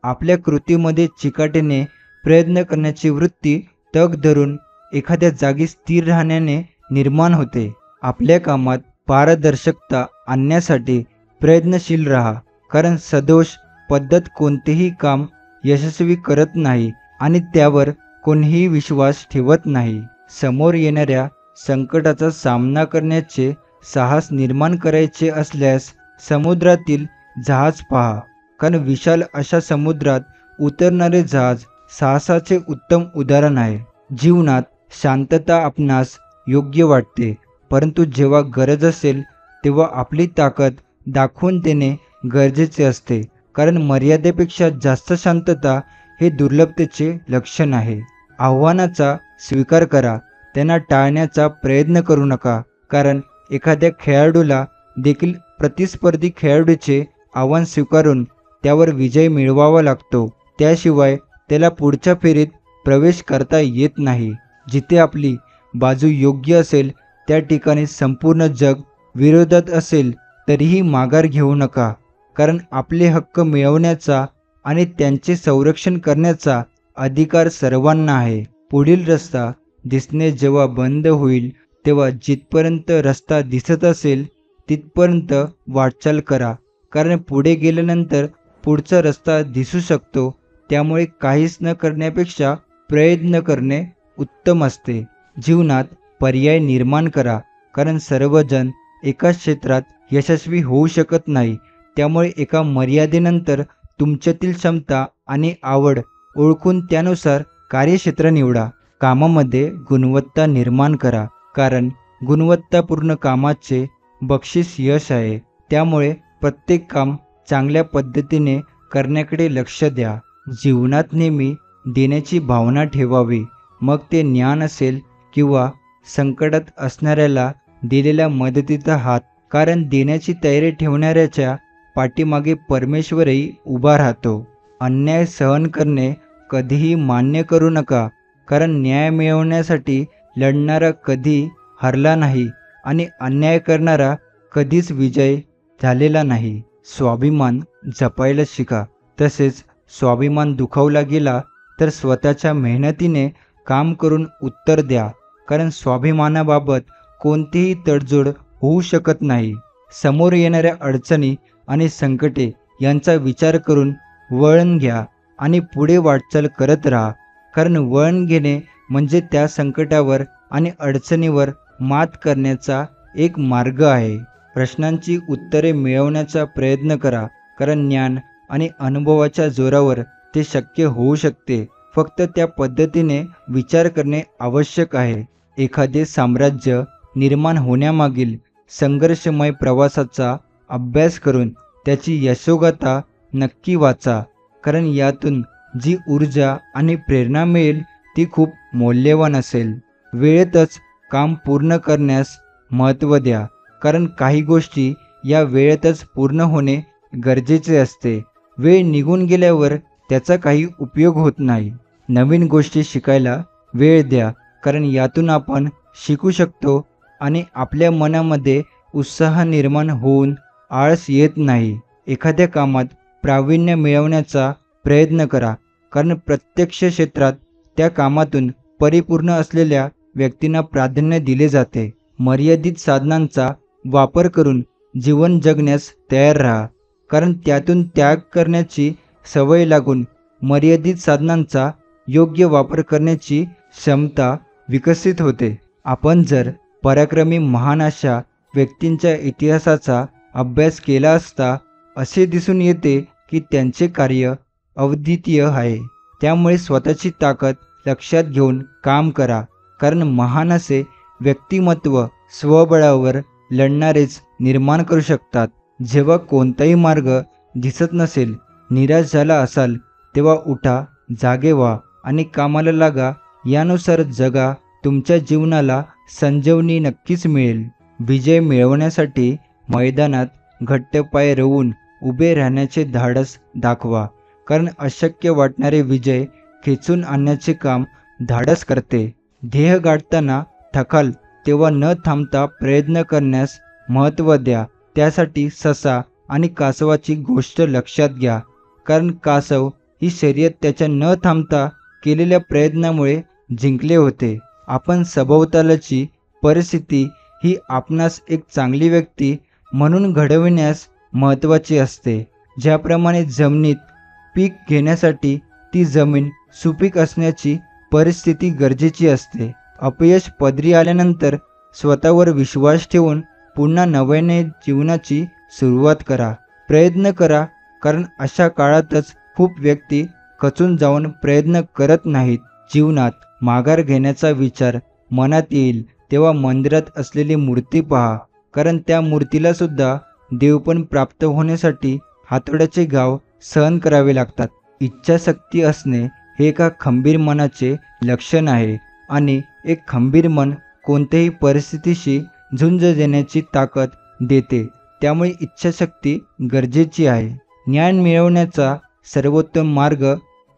आपल्या कृतीमध्ये चिकाटीने प्रयत्न करण्याची वृत्ती तग धरून एखाद्या जागी स्थिर राहण्याने निर्माण होते. आपल्या कामात पारदर्शकता आणण्यासाठी प्रयत्नशील राहा, कारण सदोष पद्धत कोणतेही काम यशस्वी करत नाही आणि त्यावर कोणीही विश्वास ठेवत नाही. समोर येणाऱ्या संकटाचा सामना करण्याचे साहस निर्माण करायचे असल्यास समुद्रातील जहाज पहा, कारण विशाल अशा समुद्रात उतरणारे जहाज साहसाचे उत्तम उदाहरण आहे. जीवनात शांतता आपणास योग्य वाटते, परंतु जेव्हा गरज असेल तेव्हा आपली ताकद दाखवून देणे गरजेचे असते, कारण मर्यादेपेक्षा जास्त शांतता हे दुर्लभतेचे लक्षण आहे. आव्हानाचा स्वीकार करा, त्यांना टाळण्याचा प्रयत्न करू नका, कारण एखाद्या खेळाडूला देखील प्रतिस्पर्धी खेळाडूचे आव्हान स्वीकारून त्यावर विजय मिळवावा लागतो. त्याशिवाय त्याला पुढच्या फेरीत प्रवेश करता येत नाही. जिथे आपली बाजू योग्य असेल त्या ठिकाणी संपूर्ण जग विरोधात असेल तरीही माघार घेऊ नका, कारण आपले हक्क मिळवण्याचा आणि त्यांचे संरक्षण करण्याचा अधिकार सर्वांना आहे. पुढील रस्ता दिसणे जेव्हा बंद होईल तेव्हा जिथपर्यंत रस्ता दिसत असेल तिथपर्यंत वाटचाल करा, कारण पुढे गेल्यानंतर पुढचा रस्ता दिसू शकतो. त्यामुळे काहीच न करण्यापेक्षा प्रयत्न करणे उत्तम असते. जीवनात पर्याय निर्माण करा, कारण सर्वजण एकाच क्षेत्रात यशस्वी होऊ शकत नाही. त्यामुळे एका मर्यादेनंतर तुमच्यातील क्षमता आणि आवड ओळखून त्यानुसार कार्यक्षेत्र निवडा. कामामध्ये गुणवत्ता निर्माण करा, कारण गुणवत्तापूर्ण कामाचे बक्षीस यश आहे. त्यामुळे प्रत्येक काम चांगल्या पद्धतीने करण्याकडे लक्ष द्या. जीवनात नेहमी देण्याची भावना ठेवावी, मग ते ज्ञान असेल किंवा संकटात असणाऱ्याला दिलेल्या मदतीचा हात, कारण देण्याची तयारी ठेवणाऱ्याच्या पाठीमागे परमेश्वरही उभा राहतो. अन्याय सहन करणे कधीही मान्य करू नका, कारण न्याय मिळवण्यासाठी लढणारा कधी हरला नाही आणि अन्याय करणारा कधीच विजय झालेला नाही. स्वाभिमान जपायला शिका, तसेच स्वाभिमान दुखावला गेला तर स्वतःच्या मेहनतीने काम करून उत्तर द्या, कारण स्वाभिमानाबाबत कोणतीही तडजोड होऊ शकत नाही. समोर येणाऱ्या अडचणी आणि संकटे यांचा विचार करून वळण घ्या आणि पुढे वाटचाल करत राहा, कारण वळण घेणे म्हणजे त्या संकटावर आणि अडचणीवर मात करण्याचा एक मार्ग आहे. प्रश्नांची उत्तरे मिळवण्याचा प्रयत्न करा, कारण ज्ञान आणि अनुभवाच्या जोरावर ते शक्य होऊ शकते. फक्त त्या पद्धतीने विचार करणे आवश्यक आहे. एखादे साम्राज्य निर्माण होण्यामागील संघर्षमय प्रवासाचा अभ्यास करून त्याची यशोगाथा नक्की वाचा, कारण यातून जी ऊर्जा आणि प्रेरणा मिळेल ती खूप मौल्यवान असेल. वेळेतच काम पूर्ण करण्यास महत्त्व द्या, कारण काही गोष्टी या वेळेतच पूर्ण होणे गरजेचे असते. वेळ निघून गेल्यावर त्याचा काही उपयोग होत नाही. नवीन गोष्टी शिकायला वेळ द्या, कारण यातून आपण शिकू शकतो आणि आपल्या मनामध्ये उत्साह निर्माण होऊन आळस येत नाही. एखाद्या कामात प्रावीण्य मिळवण्याचा प्रयत्न करा, कारण प्रत्यक्ष क्षेत्रात त्या कामातून परिपूर्ण असलेल्या व्यक्तींना प्राधान्य दिले जाते. मर्यादित साधनांचा वापर करून जीवन जगण्यास तयार राहा, कारण त्यातून त्याग करण्याची सवय लागून मर्यादित साधनांचा योग्य वापर करण्याची क्षमता विकसित होते. आपण जर पराक्रमी महान अशा व्यक्तींच्या इतिहासाचा अभ्यास केला असता असे दिसून येते की त्यांचे कार्य अद्वितीय आहे. त्यामुळे स्वतःची ताकद लक्षात घेऊन काम करा, कारण महान असे व्यक्तिमत्व स्वबळावर लढणारेच निर्माण करू शकतात. जेव्हा कोणताही मार्ग दिसत नसेल, निराश झाला असाल, तेव्हा उठा, जागे व्हा आणि कामाला लागा. यानुसार जगा. तुमच्या जीवनाला संजीवनी नक्कीच मिळेल. विजय मिळवण्यासाठी मैदानात घट्ट पाय रोवून उभे राहण्याचे धाडस दाखवा, कारण अशक्य वाटणारे विजय खेचून आणण्याचे काम धाडस करते. ध्येय गाठताना थकाल तेव्हा न थांबता प्रयत्न करण्यास महत्त्व द्या. त्यासाठी ससा आणि कासवाची गोष्ट लक्षात घ्या, कारण कासव ही शर्यत त्याच्या न थांबता केलेल्या प्रयत्नामुळे जिंकले होते. आपण सभोवतालची परिस्थिती ही आपणास एक चांगली व्यक्ती म्हणून घडविण्यास महत्त्वाची असते. ज्याप्रमाणे जमिनीत पीक घेण्यासाठी ती जमीन सुपीक असण्याची परिस्थिती गरजेची असते. अपयश पदरी आल्यानंतर स्वतःवर विश्वास ठेवून पुन्हा नव्याने जीवनाची सुरुवात करा. प्रयत्न करा, कारण अशा काळातच खूप व्यक्ती खचून जाऊन प्रयत्न करत नाहीत. जीवनात माघार घेण्याचा विचार मनात येईल तेव्हा मंदिरात असलेली मूर्ती पहा, कारण त्या मूर्तीला सुद्धा देवपण प्राप्त होण्यासाठी हातोड्याचे घाव सहन करावे लागतात. इच्छाशक्ती असणे हे एका खंबीर मनाचे लक्षण आहे आणि एक खंबीर मन कोणत्याही परिस्थितीशी झुंज देण्याची ताकद देते. त्यामुळे इच्छाशक्ती गरजेची आहे. ज्ञान मिळवण्याचा सर्वोत्तम मार्ग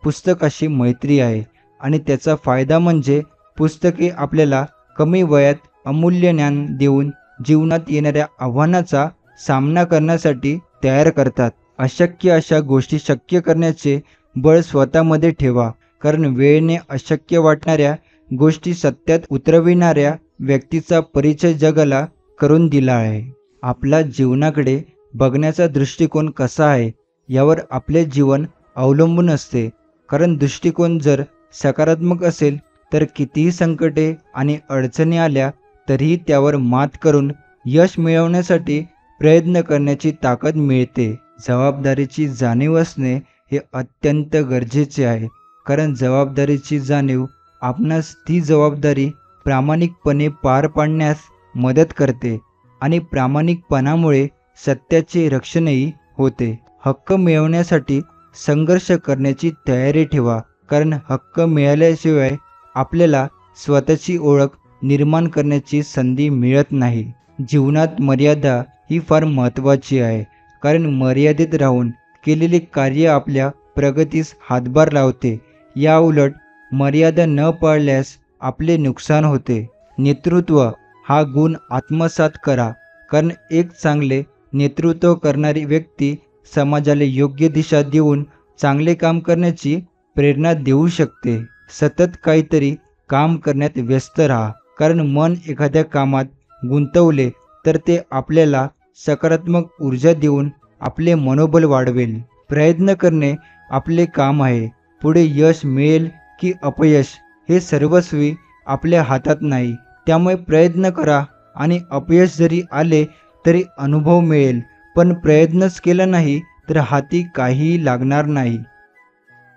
पुस्तकाशी मैत्री आहे आणि त्याचा फायदा म्हणजे पुस्तके आपल्याला कमी वयात अमूल्य ज्ञान देऊन जीवनात येणाऱ्या आव्हानाचा सामना करण्यासाठी तयार करतात. अशक्य अशा गोष्टी शक्य करण्याचे बळ स्वतःमध्ये ठेवा, कारण वेळेने अशक्य वाटणाऱ्या गोष्टी सत्यात उतरविणाऱ्या व्यक्तीचा परिचय जगाला करून दिला आहे. आपला जीवनाकडे बघण्याचा दृष्टिकोन कसा आहे यावर आपले जीवन अवलंबून असते, कारण दृष्टिकोन जर सकारात्मक असेल तर कितीही संकटे आणि अडचणी आल्या तरीही त्यावर मात करून यश मिळवण्यासाठी प्रयत्न करण्याची ताकद मिळते. जबाबदारीची जाणीव असणे हे अत्यंत गरजेचे आहे, कारण जबाबदारीची जाणीव आपणास ती जबाबदारी प्रामाणिकपणे पार पाडण्यास मदत करते आणि प्रामाणिकपणामुळे सत्याचे रक्षणही होते. हक्क मिळवण्यासाठी संघर्ष करण्याची तयारी ठेवा, कारण हक्क मिळाल्याशिवाय आपल्याला स्वतःची ओळख निर्माण करण्याची संधी मिळत नाही. जीवनात मर्यादा ही फार महत्त्वाची आहे, कारण मर्यादित राहून केलेले कार्य आपल्या प्रगतीस हातभार लावते. या उलट मर्यादा न पाळल्यास आपले नुकसान होते. नेतृत्व हा गुण आत्मसात करा, कारण एक चांगले नेतृत्व करणारी व्यक्ती समाजाला योग्य दिशा देऊन चांगले काम करण्याची प्रेरणा देऊ शकते. सतत काहीतरी काम करण्यात व्यस्त राहा, कारण मन एखाद्या कामात गुंतवले तर ते आपल्याला सकारात्मक ऊर्जा देऊन आपले मनोबल वाढवेल. प्रयत्न करणे आपले काम आहे. पुढे यश मिळेल की अपयश हे सर्वस्वी आपल्या हातात नाही. त्यामुळे प्रयत्न करा आणि अपयश जरी आले तरी अनुभव मिळेल, पण प्रयत्नच केला नाही तर हाती काहीही लागणार नाही.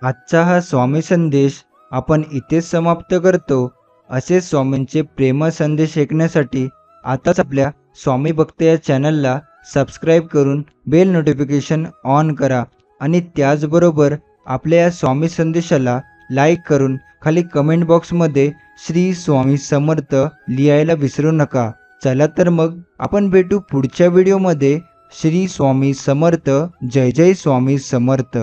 आजचा हा स्वामी संदेश आपण इथेच समाप्त करतो. असे स्वामींचे प्रेम संदेश ऐकण्यासाठी आताच आपल्या स्वामी भक्त या चॅनलला सबस्क्राईब करून बेल नोटिफिकेशन ऑन करा आणि त्याचबरोबर आपल्या या स्वामी संदेशाला लाईक करून खाली कमेंट बॉक्समध्ये श्री स्वामी समर्थ लिहायला विसरू नका. चला तर मग आपण भेटू पुढच्या व्हिडिओमध्ये. श्री स्वामी समर्थ. जय जय स्वामी समर्थ.